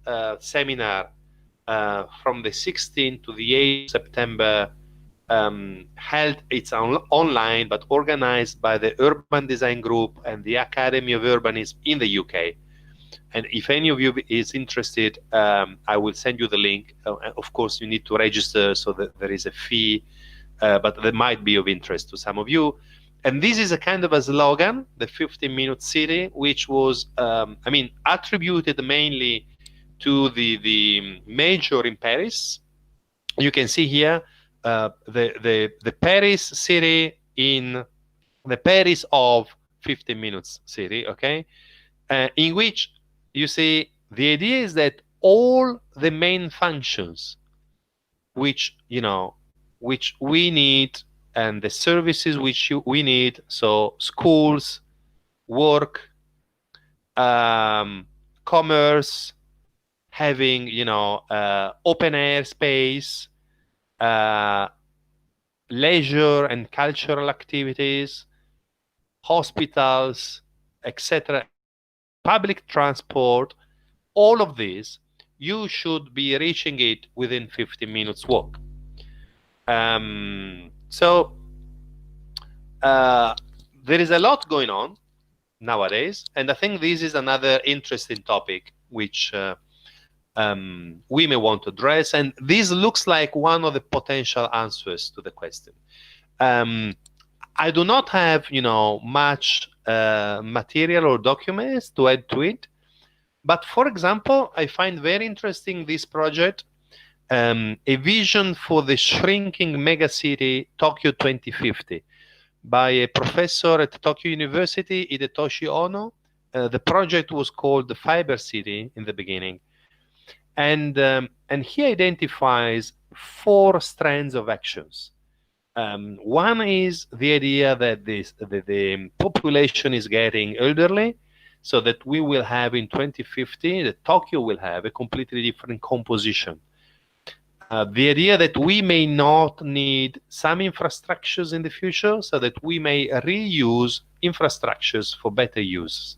seminar from the 16th to the 8th of September, held, it's online, but organized by the Urban Design Group and the Academy of Urbanism in the UK. And if any of you is interested, I will send you the link. Of course, you need to register, so that there is a fee, but that might be of interest to some of you. And this is a kind of a slogan, the 15-minute city, which was, attributed mainly to the mayor in Paris. You can see here the Paris city in the Paris of 15 minutes city, okay? In which you see the idea is that all the main functions which we need and the services which we need, so schools, work, commerce, having open air space, leisure and cultural activities, hospitals, etc., public transport, all of these, you should be reaching it within 15 minutes walk. So there is a lot going on nowadays, and I think this is another interesting topic which we may want to address, and this looks like one of the potential answers to the question. I do not have, much material or documents to add to it, but for example, I find very interesting this project, a vision for the shrinking megacity Tokyo 2050 by a professor at Tokyo University, Hidetoshi Ono. The project was called the Fiber City in the beginning. And he identifies 4 strands of actions. One is the idea that the population is getting elderly, so that we will have in 2050, that Tokyo will have a completely different composition. The idea that we may not need some infrastructures in the future, so that we may reuse infrastructures for better use.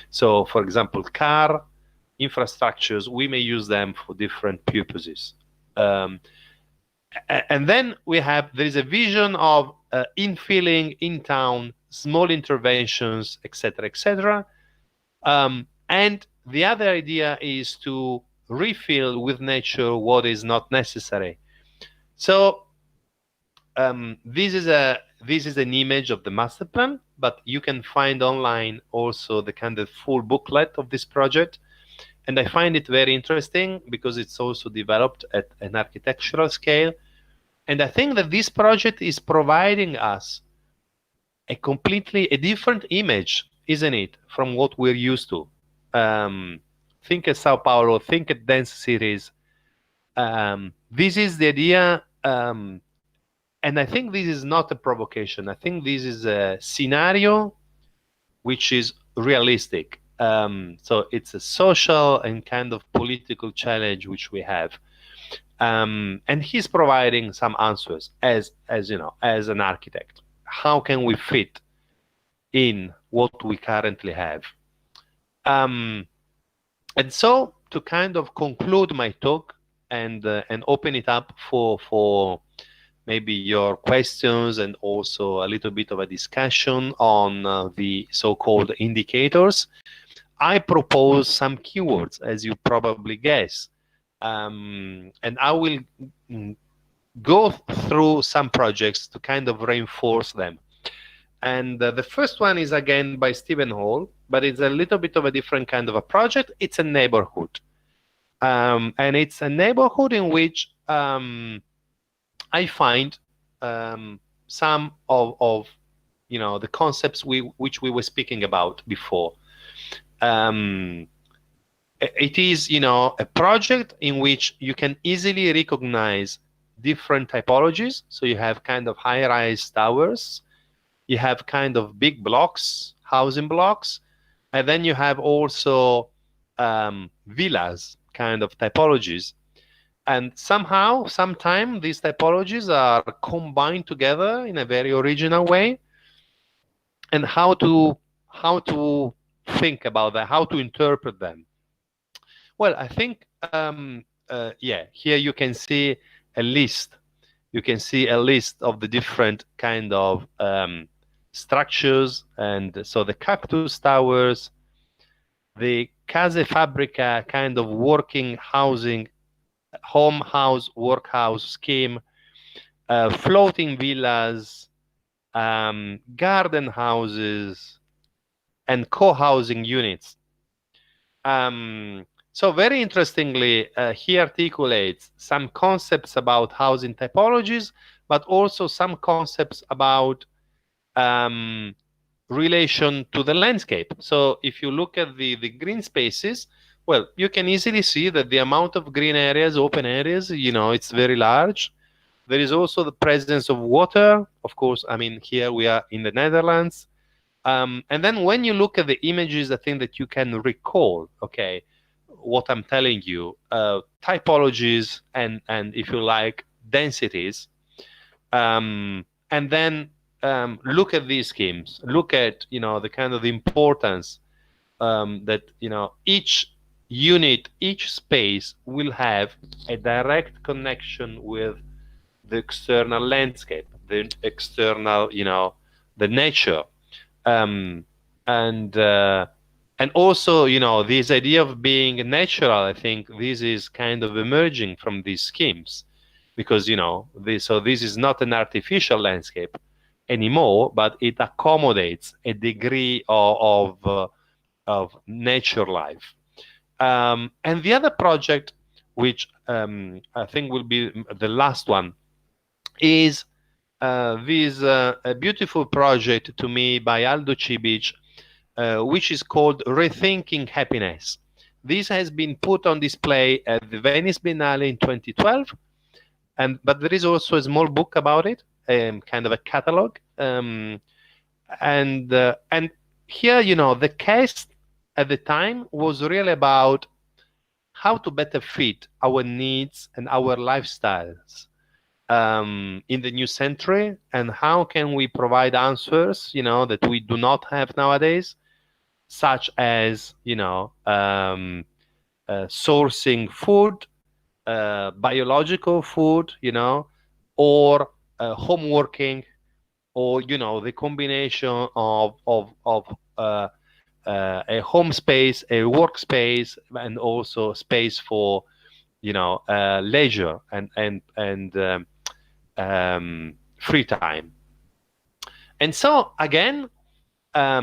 So, for example, car infrastructures, we may use them for different purposes. And then there is a vision of infilling in town, small interventions, etc., etc. And the other idea is to refill with nature what is not necessary. So this is an image of the master plan, but you can find online also the kind of full booklet of this project. And I find it very interesting because it's also developed at an architectural scale. And I think that this project is providing us a different image, isn't it, from what we're used to. Think at Sao Paulo, think at dense cities. This is the idea, and I think this is not a provocation. I think this is a scenario which is realistic. So it's a social and kind of political challenge which we have. And he's providing some answers as you know, as an architect. How can we fit in what we currently have? And so to kind of conclude my talk and open it up for maybe your questions and also a little bit of a discussion on the so-called indicators, I propose some keywords, as you probably guess. And I will go through some projects to kind of reinforce them. And the first one is again by Stephen Hall, but it's a little bit of a different kind of a project. It's a neighborhood. And it's a neighborhood in which I find some of you know, the concepts which we were speaking about before. It is, you know, a project in which you can easily recognize different typologies. So you have kind of high-rise towers, you have kind of big blocks, housing blocks, and then you have also villas kind of typologies. And somehow, sometime these typologies are combined together in a very original way. And how to think about that, how to interpret them. Well, I think, yeah, here you can see a list. You can see a list of the different kind of structures. And so the cactus towers, the case fabbrica kind of working housing, home house, workhouse scheme, floating villas, garden houses, and co-housing units. So very interestingly, he articulates some concepts about housing typologies, but also some concepts about relation to the landscape. So if you look at the green spaces, well, you can easily see that the amount of green areas, open areas, you know, it's very large. There is also the presence of water. Of course, I mean, here we are in the Netherlands. And then when you look at the images, I think that you can recall, okay, what I'm telling you, typologies and if you like, densities. And then look at these schemes. Look at, you know, the kind of importance that, you know, each unit, each space will have a direct connection with the external landscape, the external, you know, the nature. And also, you know, this idea of being natural, I think this is kind of emerging from these schemes, because, you know, this is not an artificial landscape anymore, but it accommodates a degree of nature life. And the other project, which I think will be the last one, is this a beautiful project to me by Aldo Cibic, which is called Rethinking Happiness. This has been put on display at the Venice Biennale in 2012, but there is also a small book about it, kind of a catalog. And here, you know, the case at the time was really about how to better fit our needs and our lifestyles in the new century, and how can we provide answers, you know, that we do not have nowadays, such as, you know, sourcing food, biological food, you know, or home working, or, you know, the combination of a home space, a workspace, and also space for, you know, leisure and free time. And so again, I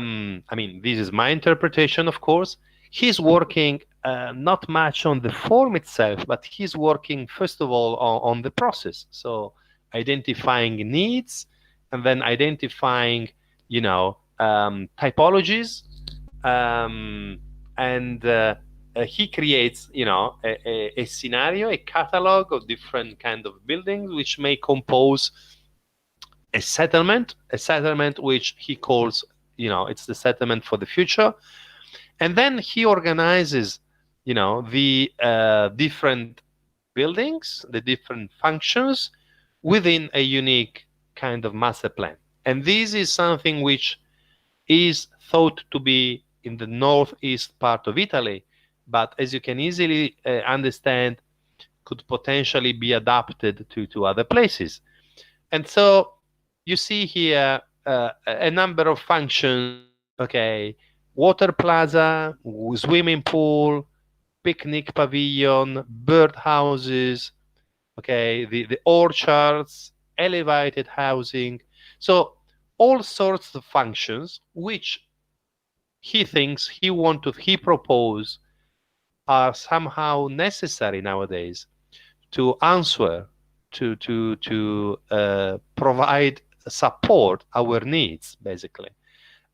mean, this is my interpretation, of course. He's working not much on the form itself, but he's working first of all on the process. So identifying needs, and then identifying, you know, typologies, and he creates, you know, a scenario, a catalog of different kind of buildings which may compose a settlement which he calls, you know, it's the settlement for the future. And then he organizes, you know, the different buildings, the different functions within a unique kind of master plan. And this is something which is thought to be in the northeast part of Italy, but as you can easily understand, could potentially be adapted to other places. And so you see here a number of functions, okay, water plaza, swimming pool, picnic pavilion, bird houses, okay, the orchards, elevated housing. So all sorts of functions which he thinks he propose are somehow necessary nowadays to answer, to provide support our needs, basically.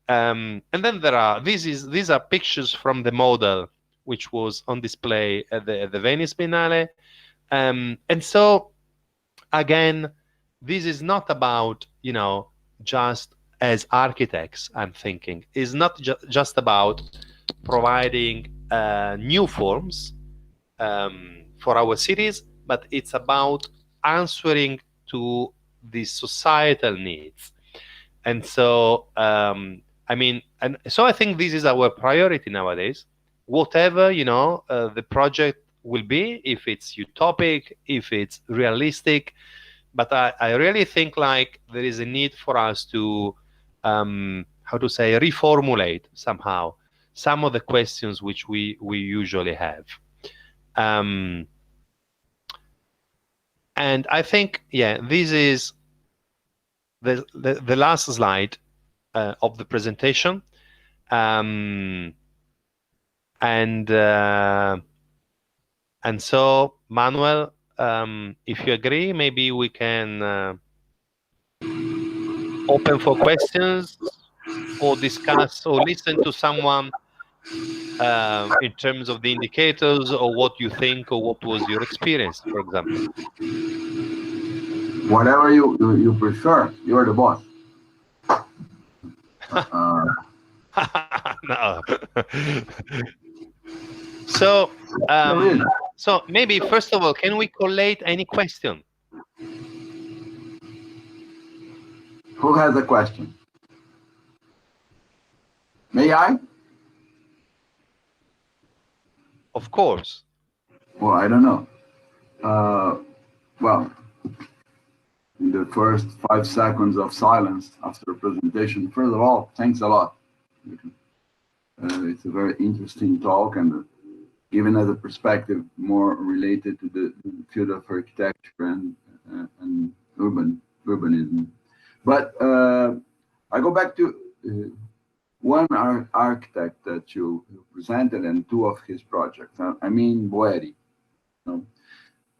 And then these are pictures from the model which was on display at the Venice Biennale. And so again, this is not about, just as architects, I'm thinking, is not just about providing new forms for our cities, but it's about answering to the societal needs. And so, I think this is our priority nowadays. Whatever, the project will be, if it's utopic, if it's realistic, but I really think like there is a need for us to, reformulate somehow some of the questions which we usually have. And I think, this is the last slide of the presentation. And so, Manuel, if you agree, maybe we can open for questions or discuss or listen to someone in terms of the indicators or what you think or what was your experience, for example. Whatever you prefer, you're the boss. No. So, so maybe first of all, can we collate any question? Who has a question? May I? Of course. Well, I don't know. Well, in the first 5 seconds of silence after the presentation, first of all, thanks a lot. It's a very interesting talk, and given as a perspective more related to the field of architecture and urbanism. But I go back to one architect that you presented and 2 of his projects. I mean Boeri.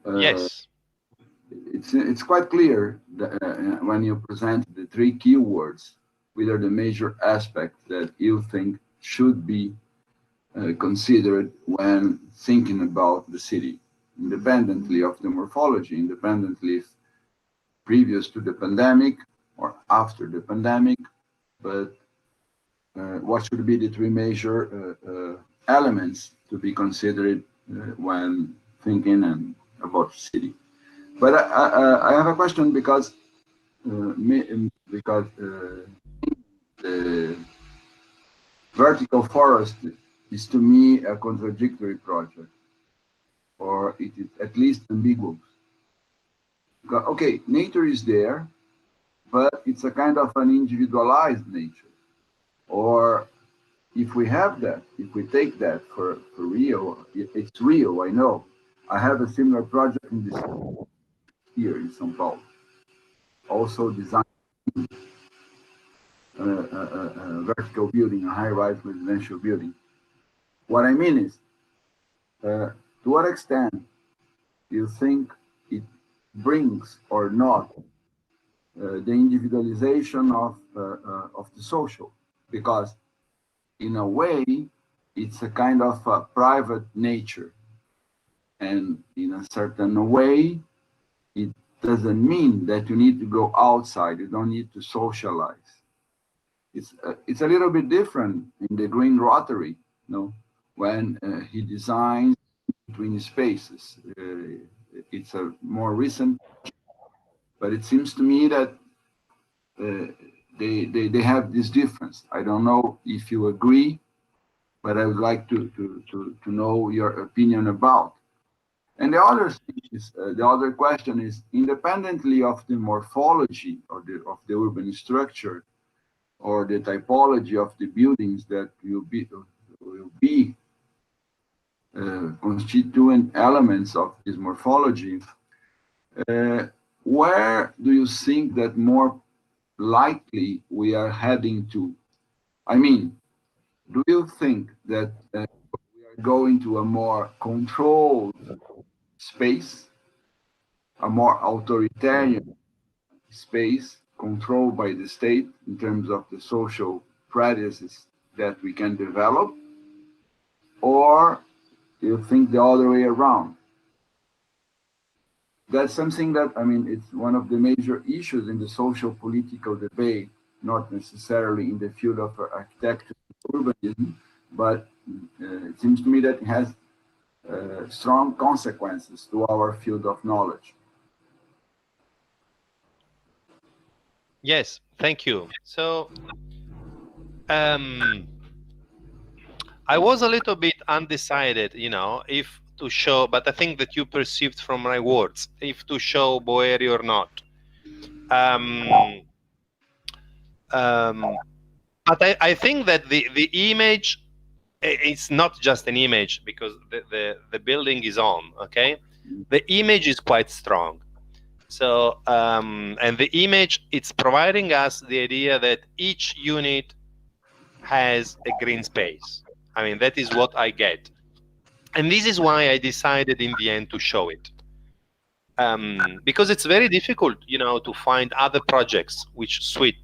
Yes. It's quite clear that, when you present the 3 keywords, which are the major aspects that you think should be considered when thinking about the city, independently of the morphology, independently if previous to the pandemic or after the pandemic, but what should be the 3 major elements to be considered when thinking about the city. But I have a question because the vertical forest is to me a contradictory project, or it is at least ambiguous. Okay, nature is there, but it's a kind of an individualized nature. Or if we have that, if we take that for real, it's real, I know. I have a similar project in this here in São Paulo. Also designed a vertical building, a high-rise residential building. What I mean is, to what extent you think it brings or not the individualization of the social? Because in a way, it's a kind of a private nature. And in a certain way, it doesn't mean that you need to go outside. You don't need to socialize. It's a little bit different in the Green Rotary, when he designs between spaces. it's a more recent, but it seems to me that they have this difference. I don't know if you agree, but I would like to know your opinion about. And the other thing is, the other question is, independently of the morphology or of the urban structure or the typology of the buildings that will be constituent elements of this morphology, where do you think that more likely we are heading to? I mean, do you think that we are going to a more controlled space, a more authoritarian space controlled by the state in terms of the social practices that we can develop, or do you think the other way around? That's something that, I mean, it's one of the major issues in the social political debate, not necessarily in the field of architecture and urbanism, but it seems to me that it has strong consequences to our field of knowledge. Yes, thank you. So I was a little bit undecided, if to show, but I think that you perceived from my words, if to show Boeri or not. But I think that the image, it's not just an image, because the building is on, okay? The image is quite strong. So, and the image, it's providing us the idea that each unit has a green space. I mean, that is what I get. And this is why I decided in the end to show it. Because it's very difficult, to find other projects which suit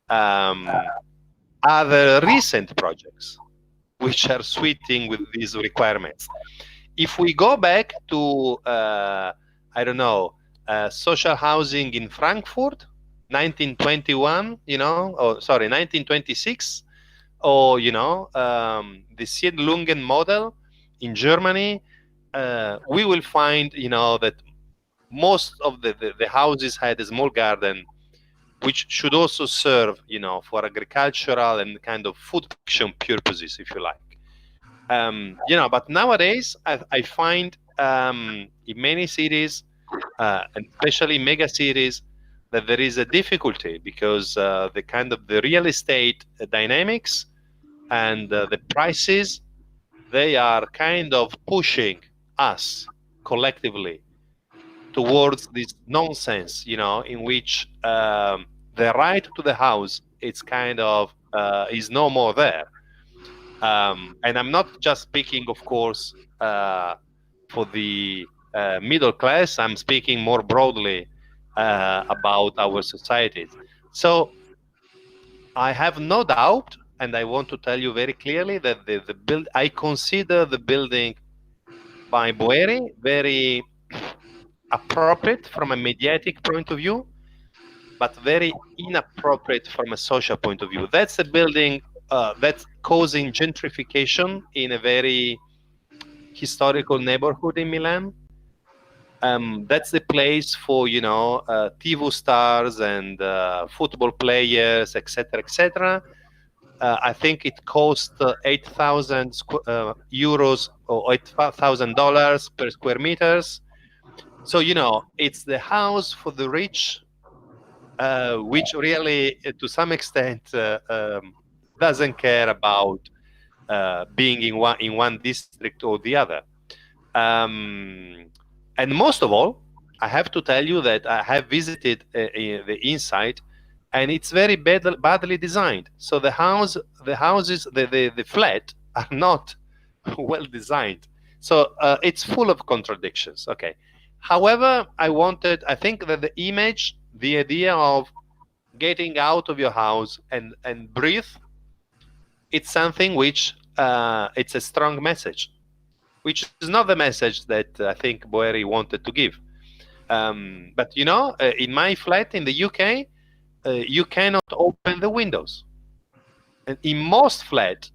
other recent projects which are suiting with these requirements. If we go back to, I don't know, social housing in Frankfurt, 1921, 1926, or, the Siedlungen model in Germany, we will find, that most of the houses had a small garden, which should also serve, for agricultural and kind of food production purposes, if you like. But nowadays, I find in many cities, and especially mega cities, that there is a difficulty because the kind of the real estate dynamics and the prices, they are kind of pushing us collectively towards this nonsense, in which the right to the house, it's kind of is no more there. And I'm not just speaking, of course, for the middle class. I'm speaking more broadly about our societies. So I have no doubt, and I want to tell you very clearly that I consider the building by Boeri very appropriate from a mediatic point of view, but very inappropriate from a social point of view. That's a building that's causing gentrification in a very historical neighborhood in Milan. That's the place for, TV stars and football players, etc., etc. I think it cost 8,000 euros or $8,000 per square meters. So, it's the house for the rich, which really, to some extent, doesn't care about being in one district or the other. And most of all, I have to tell you that I have visited the inside, and it's very badly designed. So the houses, the flat are not well designed. So it's full of contradictions. Okay. However, I think that the image, the idea of getting out of your house and breathe, it's something which it's a strong message, which is not the message that I think Boeri wanted to give. But in my flat in the UK, you cannot open the windows. And in most flats,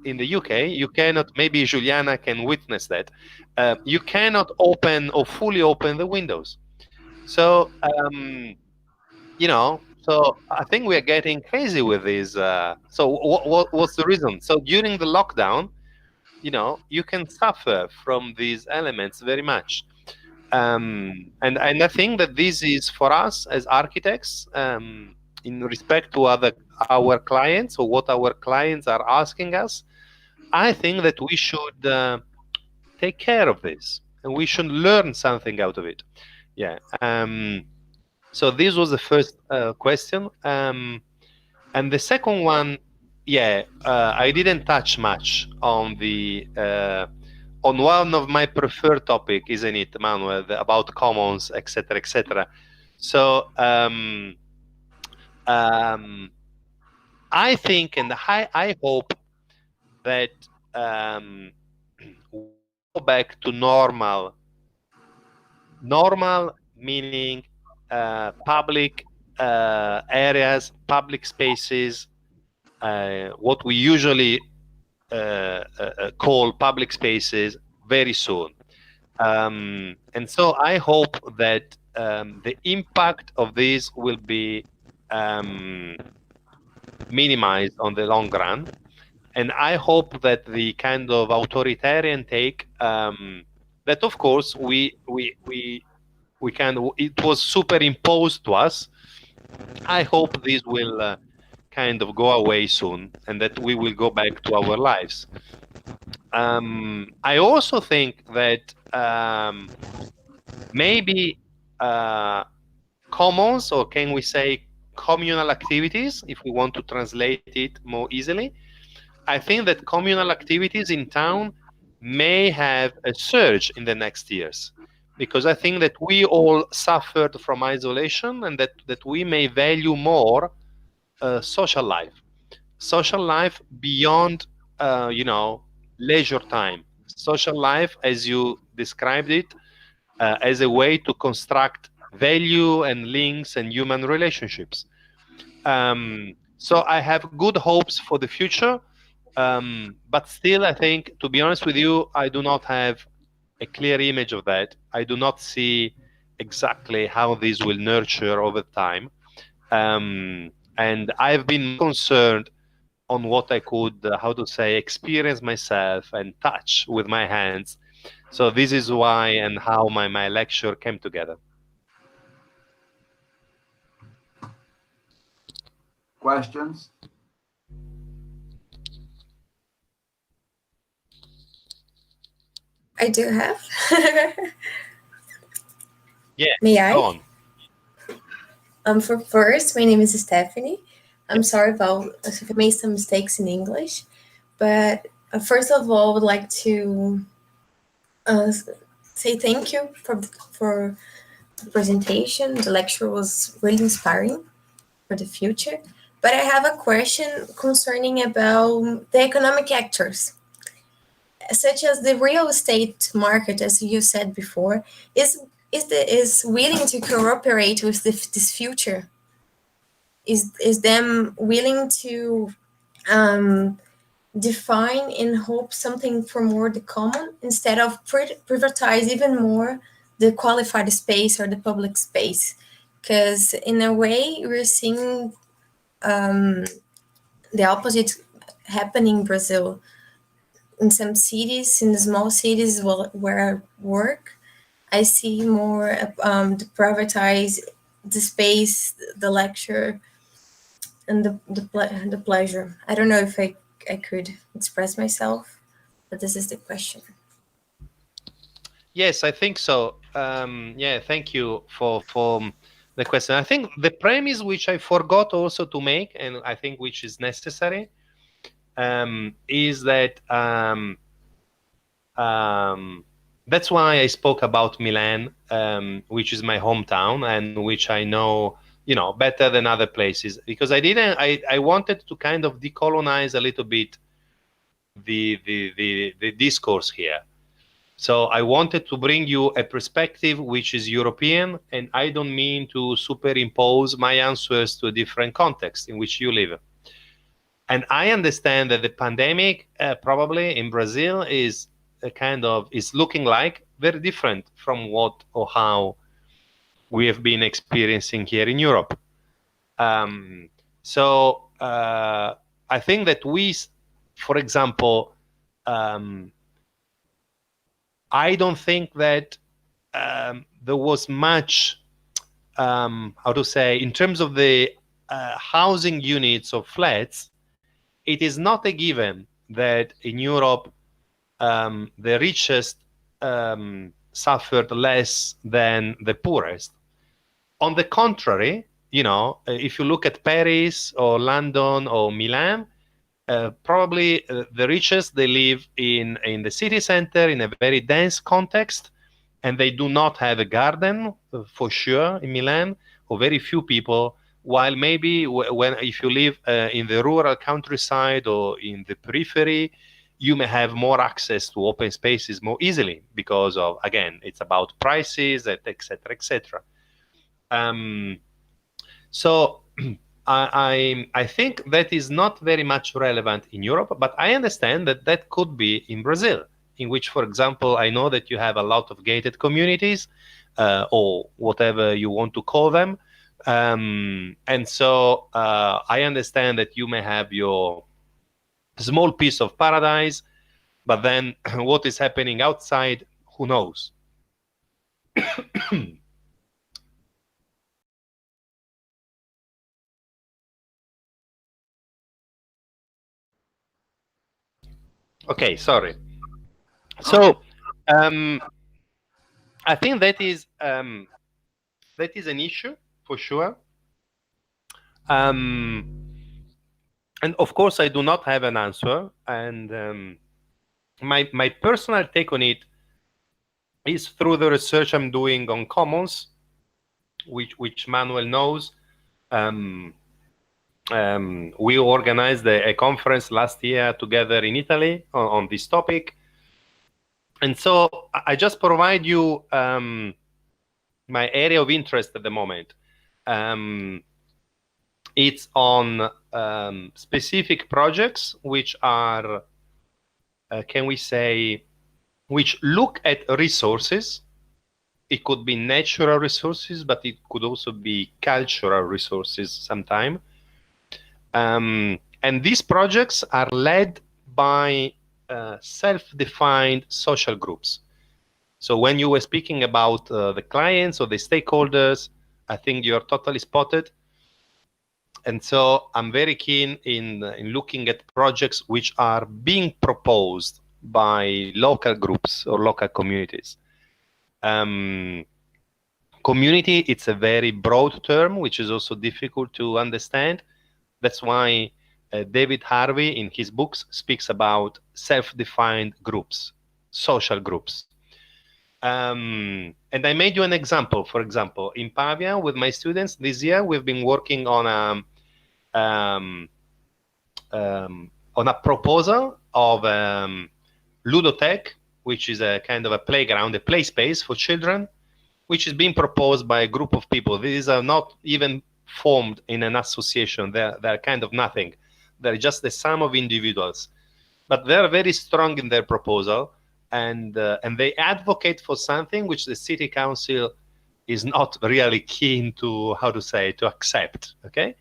in the UK, you cannot, maybe Juliana can witness that, you cannot open or fully open the windows. So, you know, so I think we are getting crazy with these. So what's the reason? So during the lockdown, you know, you can suffer from these elements very much. And I think that this is for us as architects, in respect to our clients or what our clients are asking us. I think that we should take care of this and we should learn something out of it. Yeah. So this was the first question. And the second one, yeah, I didn't touch much on the on one of my preferred topic, isn't it, Manuel, about commons, etc., etc. So I think and I hope that we go back to normal. Normal meaning public areas, public spaces, what we usually call public spaces very soon. And so I hope that the impact of this will be minimized on the long run. And I hope that the kind of authoritarian take that, of course, it was superimposed to us. I hope this will kind of go away soon and that we will go back to our lives. I also think that maybe commons, or can we say communal activities, if we want to translate it more easily, I think that communal activities in town may have a surge in the next years, because I think that we all suffered from isolation and that we may value more social life beyond, leisure time. Social life, as you described it, as a way to construct value and links and human relationships. So I have good hopes for the future, but still, I think, to be honest with you, I do not have a clear image of that. I do not see exactly how this will nurture over time. And I've been concerned on what I could, experience myself and touch with my hands. So this is why and how my lecture came together. Questions? I do have. Yeah, May I? go on. For first, my name is Stephanie. I'm sorry if I made some mistakes in English, but first of all, I would like to say thank you for the presentation. The lecture was really inspiring for the future. But I have a question concerning about the economic actors, such as the real estate market, as you said before, is willing to cooperate with this future? Is them willing to define and hope something for more the common instead of privatize even more the qualified space or the public space? Because in a way, we're seeing the opposite happening in Brazil. In some cities, in the small cities where I work, I see more to privatize the space, the lecture, and the pleasure. I don't know if I could express myself, but this is the question. Yes, I think so. Yeah, thank you for the question. I think the premise which I forgot also to make, and I think which is necessary, is that that's why I spoke about Milan, which is my hometown and which I know, better than other places, because I wanted to kind of decolonize a little bit the discourse here. So I wanted to bring you a perspective which is European, and I don't mean to superimpose my answers to a different context in which you live. And I understand that the pandemic probably in Brazil is looking like very different from what or how we have been experiencing here in Europe. So I think that for example, I don't think that there was much, how to say, in terms of the housing units or flats, it is not a given that in Europe the richest suffered less than the poorest. On the contrary, if you look at Paris or London or Milan, probably the richest, they live in the city center in a very dense context, and they do not have a garden for sure in Milan, or very few people. While maybe if you live in the rural countryside or in the periphery, you may have more access to open spaces more easily because of, again, it's about prices, etc., etc. So I think that is not very much relevant in Europe, but I understand that could be in Brazil, in which, for example, I know that you have a lot of gated communities, or whatever you want to call them. And so I understand that you may have your small piece of paradise, but then what is happening outside, who knows? Okay, sorry. So I think that is an issue for sure. And of course, I do not have an answer. And my personal take on it is through the research I'm doing on commons, which Manuel knows. We organized a conference last year together in Italy on this topic. And so I just provide you my area of interest at the moment. It's on specific projects which are, can we say, which look at resources. It could be natural resources, but it could also be cultural resources sometime. And these projects are led by self-defined social groups. So when you were speaking about the clients or the stakeholders, I think you're totally spotted. And so I'm very keen in looking at projects which are being proposed by local groups or local communities. Community, it's a very broad term, which is also difficult to understand. That's why David Harvey in his books speaks about self-defined groups, social groups. And I made you an example. For example, in Pavia with my students this year, we've been working on a proposal of ludothèque, which is a kind of a playground, a play space for children, which is being proposed by a group of people. These are not even formed in an association. They're kind of nothing. They're just the sum of individuals. But they're very strong in their proposal, and they advocate for something which the city council is not really keen to, to accept, okay?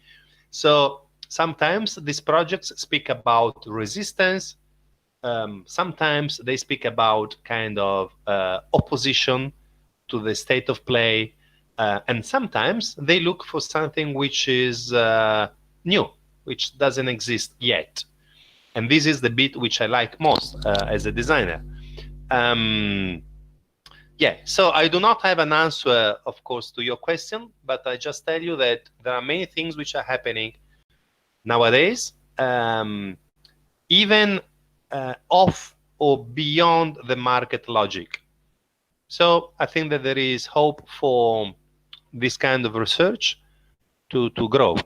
So sometimes these projects speak about resistance. Sometimes they speak about kind of opposition to the state of play. And sometimes they look for something which is new, which doesn't exist yet. And this is the bit which I like most as a designer. Yeah, so I do not have an answer, of course, to your question, but I just tell you that there are many things which are happening nowadays, even off or beyond the market logic. So I think that there is hope for this kind of research to grow.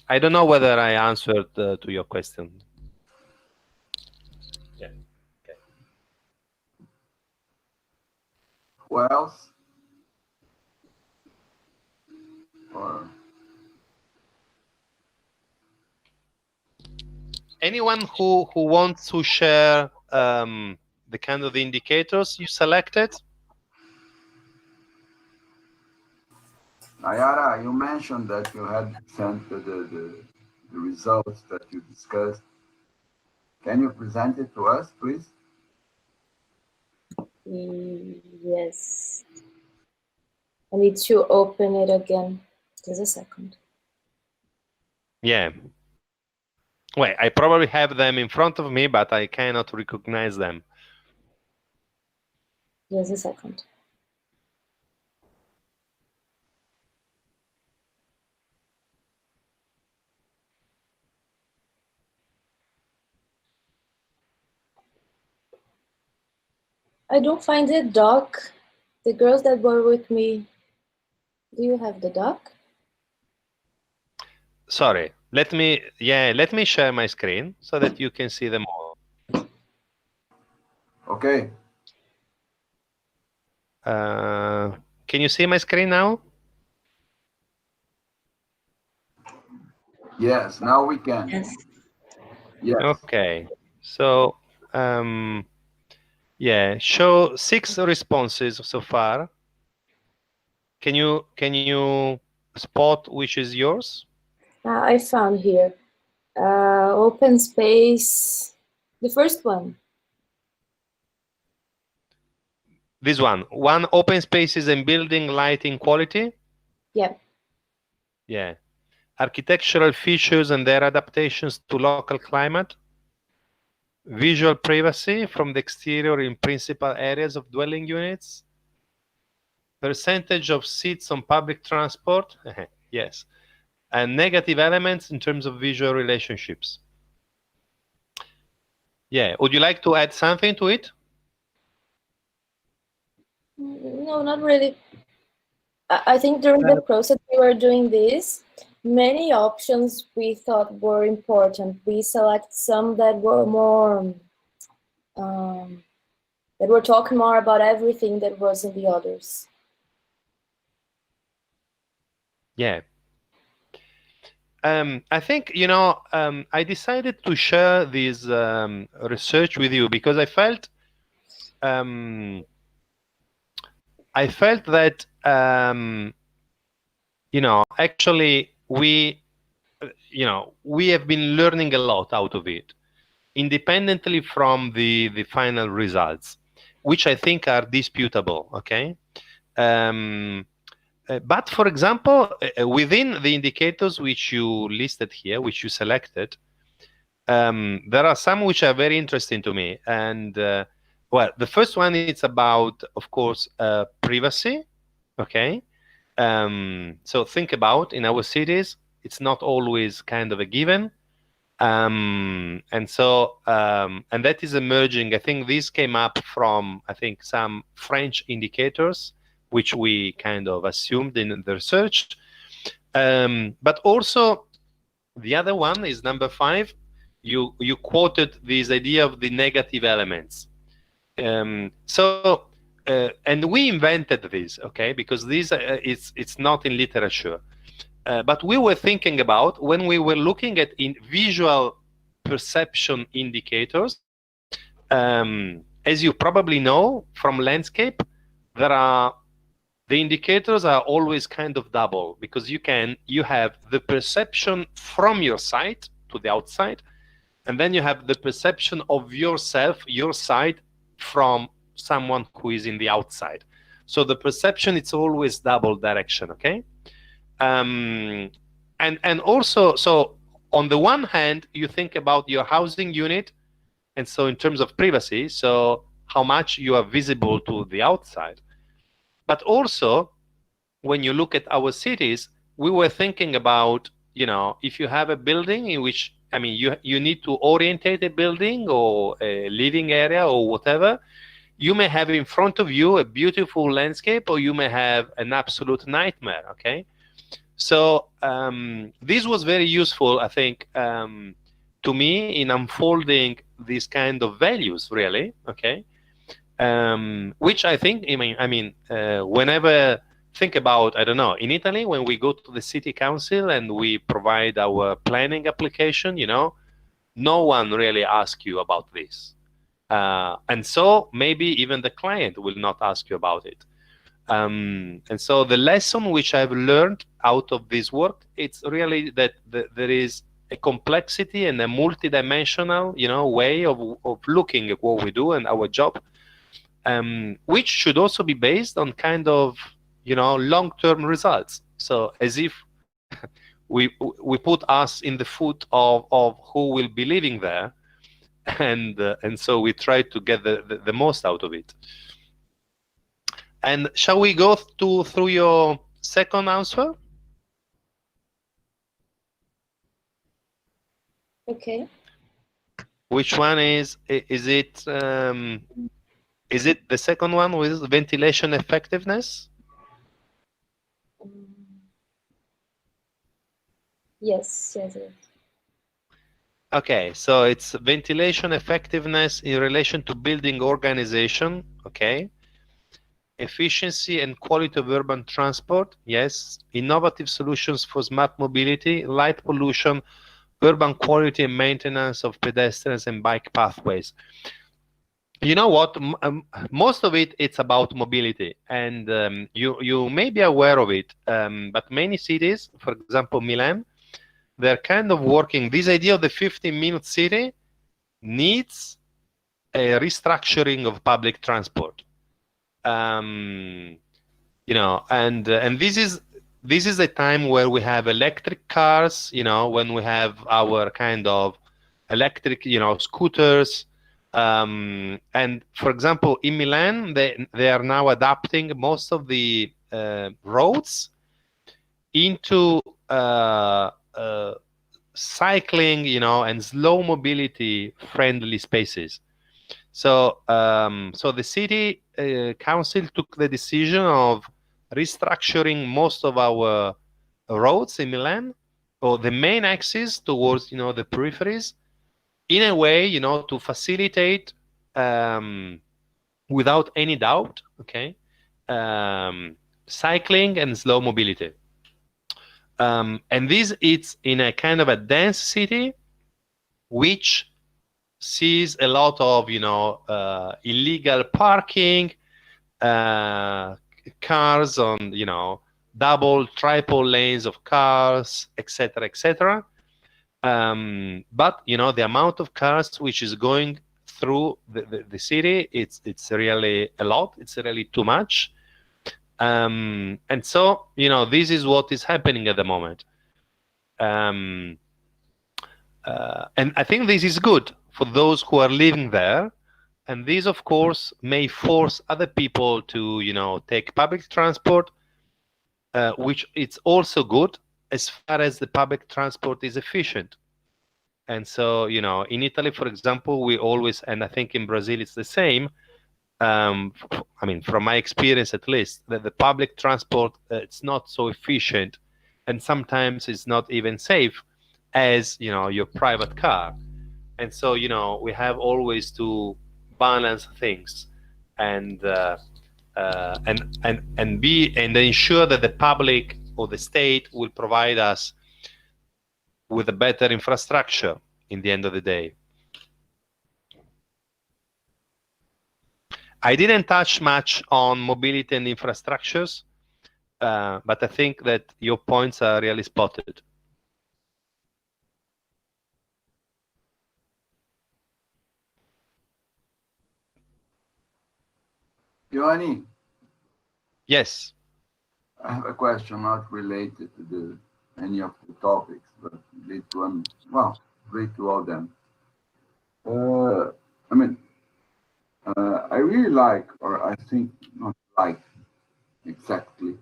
I don't know whether I answered to your question. Yeah. Okay. Who else? Or Anyone who wants to share the kind of indicators you selected? Nayara, you mentioned that you had sent the results that you discussed. Can you present it to us, please? Yes. I need to open it again. Just a second. Yeah. Wait, I probably have them in front of me, but I cannot recognize them. Just a second. I don't find the doc. The girls that were with me, do you have the doc? Sorry, let me share my screen so that you can see them all. Okay. Can you see my screen now? Yes, now we can. Yes. Yes. Okay. So, yeah, show 6 responses so far. Can you spot which is yours? I found here. Open space. The first one. This one. One, open spaces and building lighting quality. Yeah. Yeah. Architectural features and their adaptations to local climate. Visual privacy from the exterior in principal areas of dwelling units. Percentage of seats on public transport. Yes. And negative elements in terms of visual relationships. Yeah. Would you like to add something to it? No, not really. I think during the process we were doing this, many options we thought were important. We select some that were more, that were talking more about everything that was in the others. Yeah. I think, I decided to share this research with you because I felt that, actually we have been learning a lot out of it, independently from the final results, which I think are disputable, okay? But for example, within the indicators which you listed here, which you selected, there are some which are very interesting to me. And well, the first one is about, of course, privacy. Okay. So think about, in our cities, it's not always kind of a given. And that is emerging. I think this came up from, some French indicators, which we kind of assumed in the research. But also, the other one is number 5. You quoted this idea of the negative elements. And we invented this, okay, because this it's not in literature. But we were thinking about, when we were looking at in visual perception indicators, as you probably know from landscape, the indicators are always kind of double, because you have the perception from your side to the outside, and then you have the perception of yourself, your side, from someone who is in the outside. So the perception, it's always double direction, okay? And also, so on the one hand, you think about your housing unit, and so in terms of privacy, so how much you are visible to the outside. But also, when you look at our cities, we were thinking about, if you have a building in which, you need to orientate a building or a living area or whatever, you may have in front of you a beautiful landscape, or you may have an absolute nightmare, okay? So this was very useful, I think, to me in unfolding these kind of values, really, okay? Which I think, whenever think about, I don't know, in Italy, when we go to the city council and we provide our planning application, you know, no one really asks you about this. And so maybe even the client will not ask you about it. And so the lesson which I've learned out of this work, it's really that there is a complexity and a multidimensional, you know, way of looking at what we do and our job, which should also be based on kind of, you know, long-term results. So as if we put us in the foot of who will be living there, and so we try to get the most out of it. And shall we go through your second answer? Okay. Which one is it? Is it the second one with ventilation effectiveness? Yes, yes, yes. Okay, so it's ventilation effectiveness in relation to building organization, okay? Efficiency and quality of urban transport, yes. Innovative solutions for smart mobility, light pollution, urban quality and maintenance of pedestrians and bike pathways. You know what? Most of it, it's about mobility, and you may be aware of it, but many cities, for example, Milan, they're kind of working. This idea of the 15-minute city needs a restructuring of public transport. You know, and this is a time where we have electric cars. You know, when we have our kind of electric, you know, scooters. And for example, in Milan, they are now adapting most of the roads into cycling, you know, and slow mobility friendly spaces. So so the city council took the decision of restructuring most of our roads in Milan, or the main axis towards, you know, the peripheries, in a way, you know, to facilitate without any doubt, okay, cycling and slow mobility. And this it's in a kind of a dense city, which sees a lot of, you know, illegal parking, cars on, you know, double, triple lanes of cars, etc., etc. But you know, the amount of cars which is going through the city, it's really a lot. It's really too much. And so, you know, this is what is happening at the moment. And I think this is good for those who are living there. And this, of course, may force other people to, you know, take public transport, which it's also good as far as the public transport is efficient. And so, you know, in Italy, for example, we always, and I think in Brazil it's the same, I mean, from my experience at least, that the public transport, it's not so efficient, and sometimes it's not even safe as, you know, your private car. And so, you know, we have always to balance things and ensure that the public or the state will provide us with a better infrastructure in the end of the day. I didn't touch much on mobility and infrastructures, but I think that your points are really spotted. Giovanni, Yes. I have a question not related to any of the topics, but related to one, well, related to all of them. I mean, I really like, or I think not like exactly,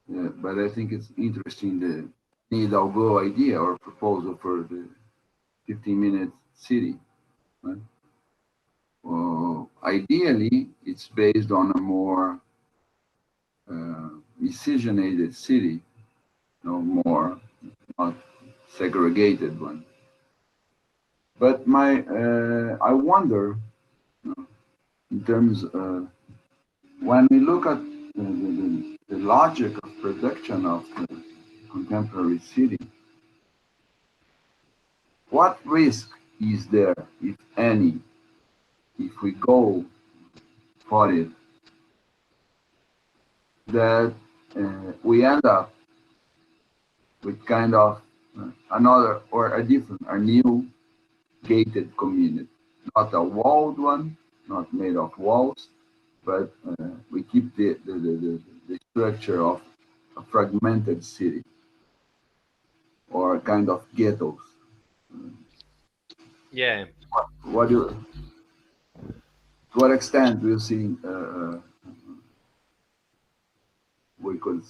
but I think it's interesting the Hidalgo idea or proposal for the 15-minute city. Right? Ideally, it's based on a more miscegenated city, no more, not segregated one. But I wonder, you know, in terms when we look at the logic of production of the contemporary city, what risk is there, if any, if we go for it, that we end up with kind of another or a different, a new gated community, not a walled one, not made of walls, but we keep the structure of a fragmented city or a kind of ghettos. Yeah. What do you, to what extent do you see we could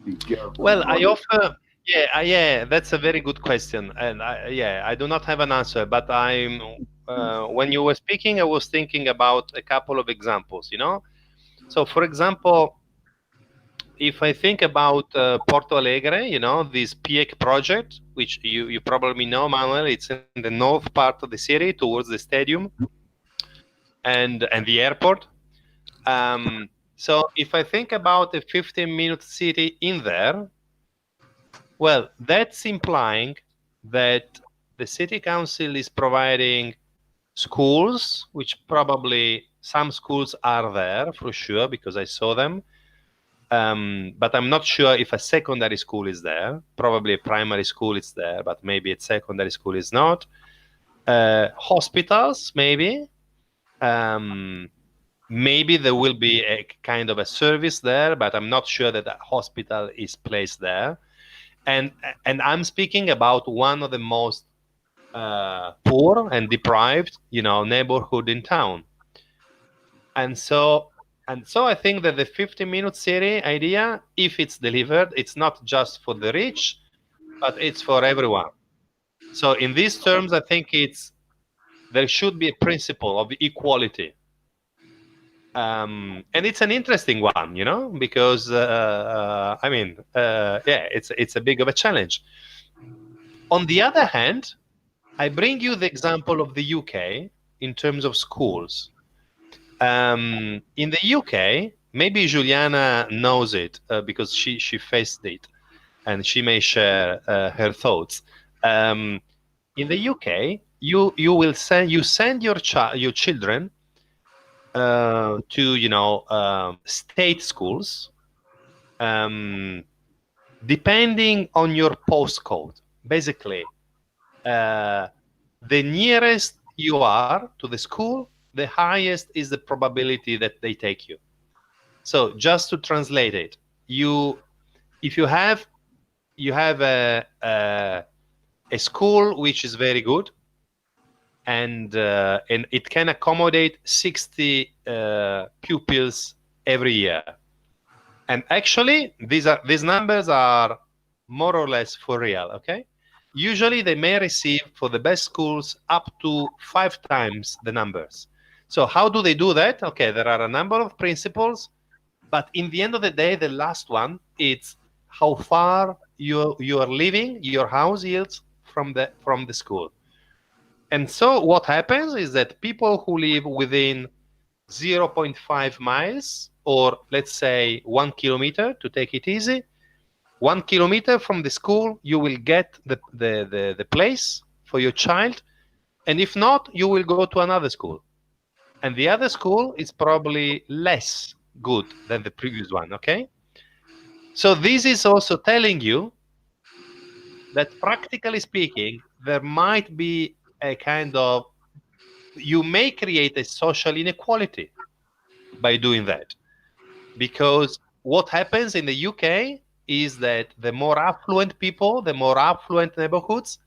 be careful? Well, I offer, yeah, that's a very good question, and I do not have an answer, but I'm when you were speaking, I was thinking about a couple of examples, you know. So, for example, if I think about Porto Alegre, you know, this PIEC project, which you probably know, Manuel, it's in the north part of the city towards the stadium and the airport. So if I think about a 15-minute city in there, well, that's implying that the city council is providing schools, which probably some schools are there for sure because I saw them. But I'm not sure if a secondary school is there. Probably a primary school is there, but maybe a secondary school is not. Hospitals, maybe. Maybe there will be a kind of a service there, but I'm not sure that a hospital is placed there. And I'm speaking about one of the most poor and deprived, you know, neighborhood in town. And so I think that the 15-minute city idea, if it's delivered, it's not just for the rich, but it's for everyone. So in these terms, I think there should be a principle of equality. And it's an interesting one, you know, because I mean, it's a big of a challenge. On the other hand, I bring you the example of the UK in terms of schools. In the UK, maybe Juliana knows it because she faced it, and she may share her thoughts. In the UK, you send your children to, you know, state schools, depending on your postcode. Basically, the nearest you are to the school, the highest is the probability that they take you. So just to translate it, if you have a school which is very good, and it can accommodate 60 pupils every year. And actually, these numbers are more or less for real, okay? Usually, they may receive, for the best schools, up to 5 times the numbers. So how do they do that? Okay, there are a number of principles, but in the end of the day, the last one, it's how far you are living, your house is from the school. And so what happens is that people who live within 0.5 miles, or let's say 1 kilometer, to take it easy, 1 kilometer from the school, you will get the place for your child. And if not, you will go to another school. And the other school is probably less good than the previous one, okay? So this is also telling you that, practically speaking, there might be a kind of, you may create a social inequality by doing that. Because what happens in the UK is that the more affluent people, the more affluent neighborhoods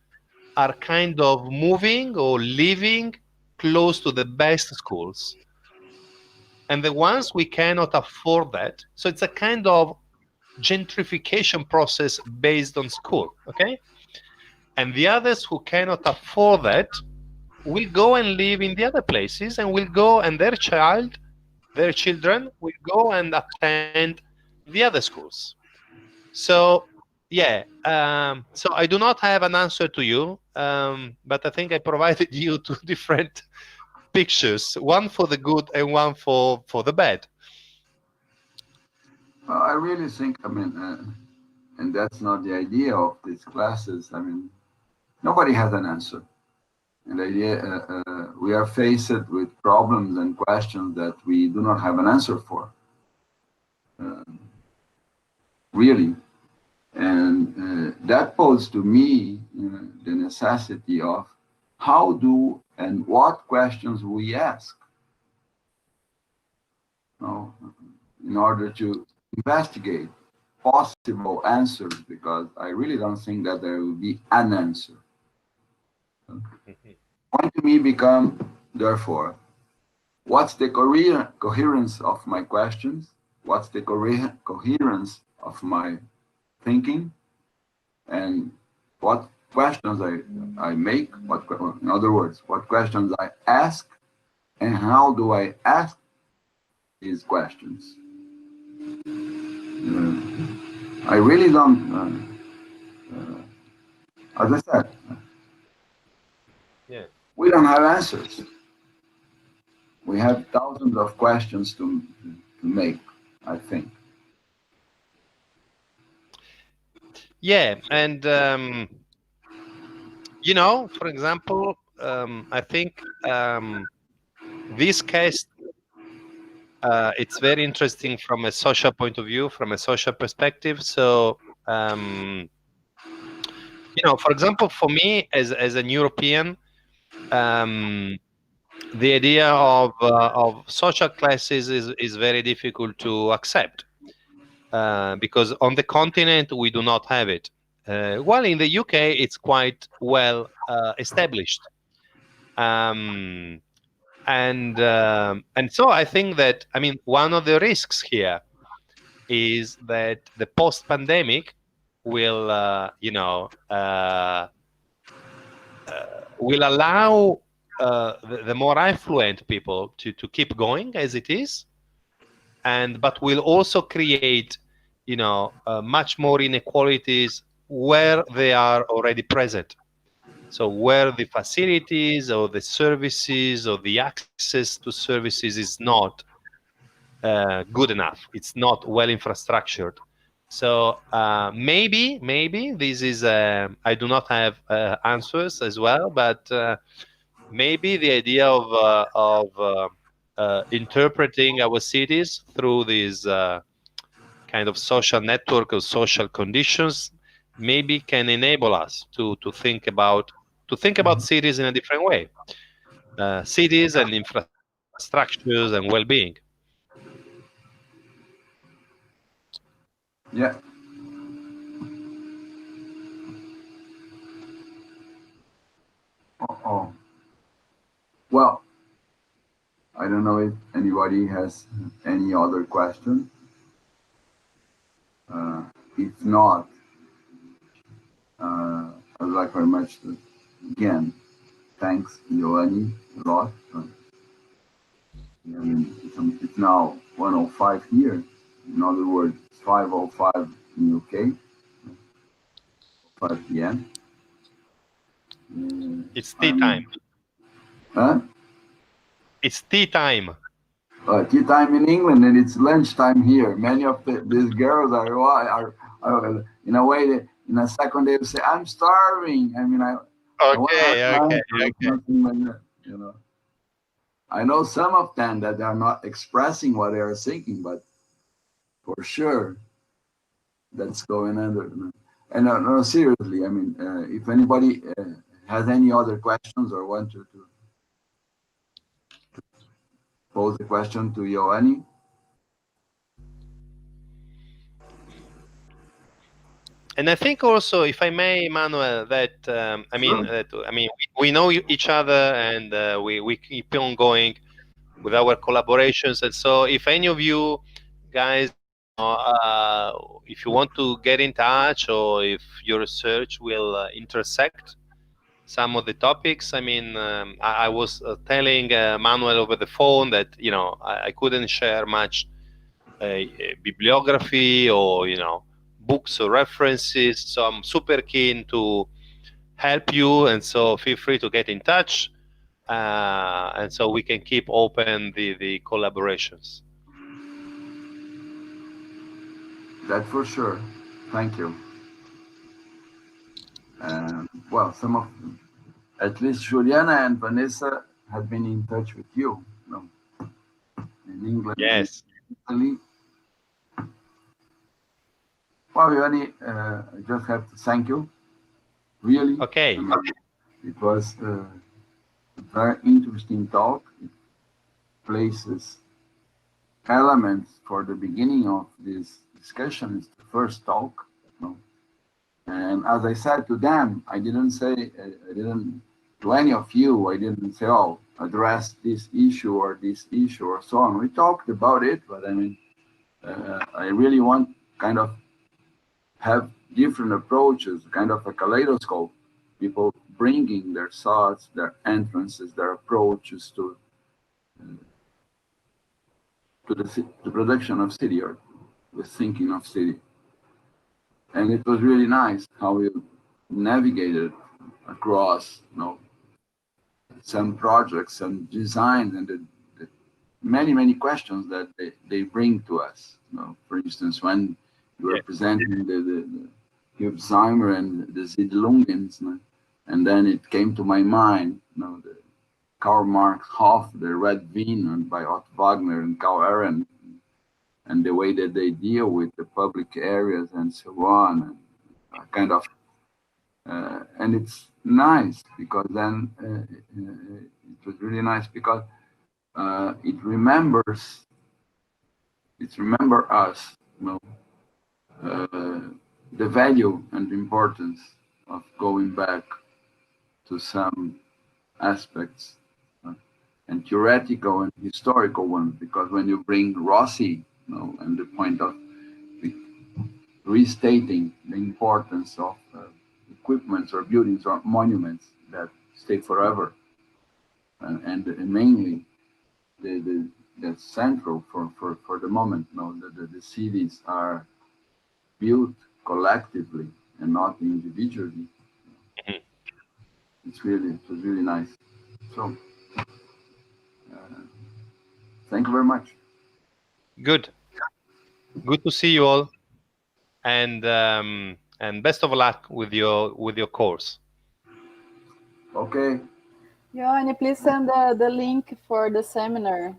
are kind of moving or living close to the best schools. And the ones we cannot afford that, so it's a kind of gentrification process based on school, okay? And the others who cannot afford that will go and live in the other places, and will go, and their children will go and attend the other schools. So yeah, so I do not have an answer to you, but I think I provided you 2 different pictures, one for the good and one for the bad. I really think, I mean, and that's not the idea of these classes. I mean, nobody has an answer. And the idea, we are faced with problems and questions that we do not have an answer for. Really. And that poses to me the necessity of how do and what questions we ask, you know, in order to investigate possible answers, because I really don't think that there will be an answer. Point to me become, therefore, what's the coherence of my questions? What's the coherence of my thinking? And what questions I make? In other words, what questions I ask, and how do I ask these questions? I really don't, as I said, Yeah. we don't have answers. We have thousands of questions to make, I think. Yeah, and you know, for example, I think this case it's very interesting from a social point of view, from a social perspective. So you know, for example, for me as an European, the idea of social classes is very difficult to accept because on the continent we do not have it. While in the UK it's quite well established, and so I think that, I mean, one of the risks here is that the post-pandemic will will allow the more affluent people to keep going as it is, but will also create, you know, much more inequalities where they are already present. So where the facilities or the services or the access to services is not good enough, it's not well infrastructured. So maybe this is I do not have answers as well, but maybe the idea of interpreting our cities through these kind of social network of social conditions maybe can enable us to think about cities in a different way, cities and infrastructures and well-being. Yeah. Oh. Well, I don't know if anybody has any other question. If not, I'd like very much to, again, thanks, Ioanni, a lot. I mean, it's now 1:05 here. In other words, it's 5:05 in UK, 5 p.m. It's tea time. Huh? It's tea time. Tea time in England, and it's lunchtime here. Many of these girls are in a way, in a second they will say, "I'm starving." I mean, Okay. Something like that, you know. I know some of them that are not expressing what they are thinking, but for sure, that's going under. And no, seriously, I mean, if anybody has any other questions or want to pose a question to Ioanni. And I think also, if I may, Manuel, that we know each other, and we keep on going with our collaborations. And so, if any of you guys, if you want to get in touch, or if your research will intersect some of the topics, I mean, I was telling Manuel over the phone that, you know, I couldn't share much bibliography or, you know, books or references, so I'm super keen to help you, and so feel free to get in touch, and so we can keep open the collaborations. That for sure. Thank you. Well, some of, at least Juliana and Vanessa have been in touch with you, in England. Yes. Italy. Well, Yoni, I just have to thank you. Really. Okay. It was a very interesting talk. It places elements for the beginning of this discussion. It's the first talk. And as I said to them, I didn't to any of you, I didn't say, oh, address this issue or so on. We talked about it, but I mean, I really want kind of have different approaches, kind of a kaleidoscope, people bringing their thoughts, their entrances, their approaches to the production of city or the thinking of city. And it was really nice how we navigated across, some projects and designs and the many questions that they bring to us. For instance, when you were presenting the Hubsheimer and the Siedlungens, and then it came to my mind, the Karl Marx Hof, the Red Wien by Otto Wagner and Karl Arendt, and the way that they deal with the public areas and so on, and kind of, and it's nice because then it was really nice because it remembers us, the value and importance of going back to some aspects and theoretical and historical ones, because when you bring Rossi, and the point of restating the importance of equipments or buildings or monuments that stay forever, and mainly that's central for the moment. The cities are built collectively and not individually. It was really nice. So, thank you very much. Good to see you all, and best of luck with your course. Okay. Yoni, please send the link for the seminar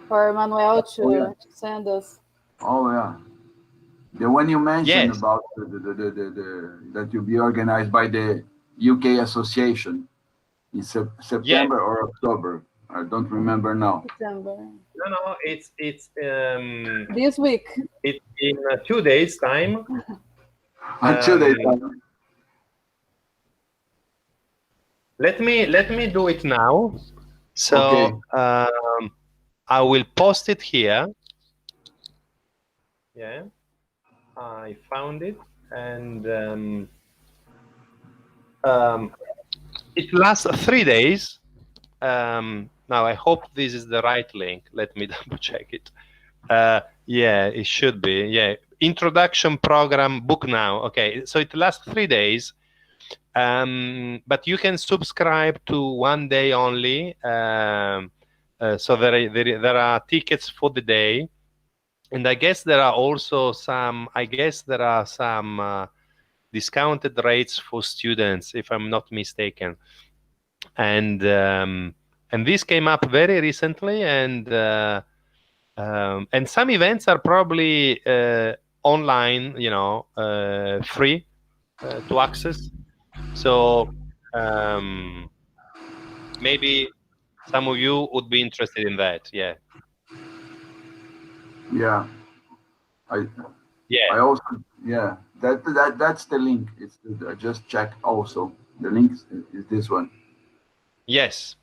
for Manuel to send us. Oh yeah, the one you mentioned about that will be organized by the UK Association in September or October. I don't remember now. September. No, it's this week. It's in 2 days' time. 2 days time. Let me do it now. So okay. I will post it here. Yeah, I found it, and it lasts 3 days. Now I hope this is the right link. Let me double check it. Yeah, it should be. Yeah, introduction program book now. Okay, so it lasts 3 days. But you can subscribe to 1 day only. So there are tickets for the day, and I guess there are also some. Discounted rates for students, if I'm not mistaken. And this came up very recently, and some events are probably online, free to access. So maybe some of you would be interested in that. Yeah. Yeah. I also that's the link. I just checked also. The link is this one. Yes.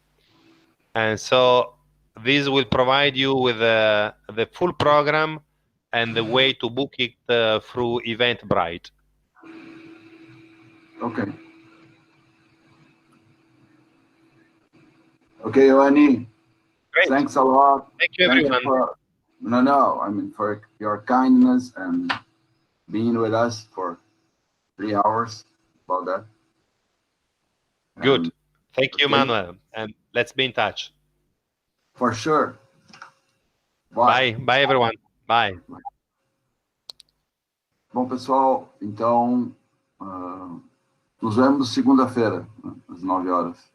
And so this will provide you with the full program and the way to book it through Eventbrite. Okay. Okay, Ioanni. Great. Thanks a lot. Thank you, everyone. For your kindness and being with us for 3 hours about that. Good. Thank you, Manuel. And let's be in touch. For sure. Bye. Bye, everyone. Bye. Bom, pessoal, então, nos vemos segunda-feira, né, às 9 horas.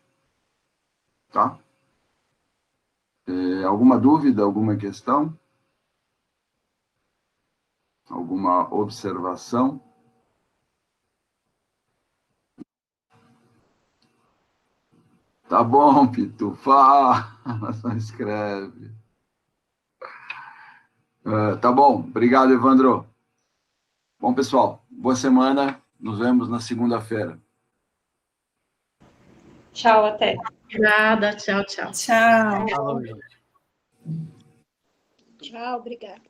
Tá? Alguma dúvida, alguma questão? Alguma observação? Tá bom, Pitufá, só escreve. Tá bom, obrigado, Evandro. Bom, pessoal, boa semana, nos vemos na segunda-feira. Tchau, até. Obrigada, tchau, tchau. Tchau. Falou, gente. Tchau, obrigada.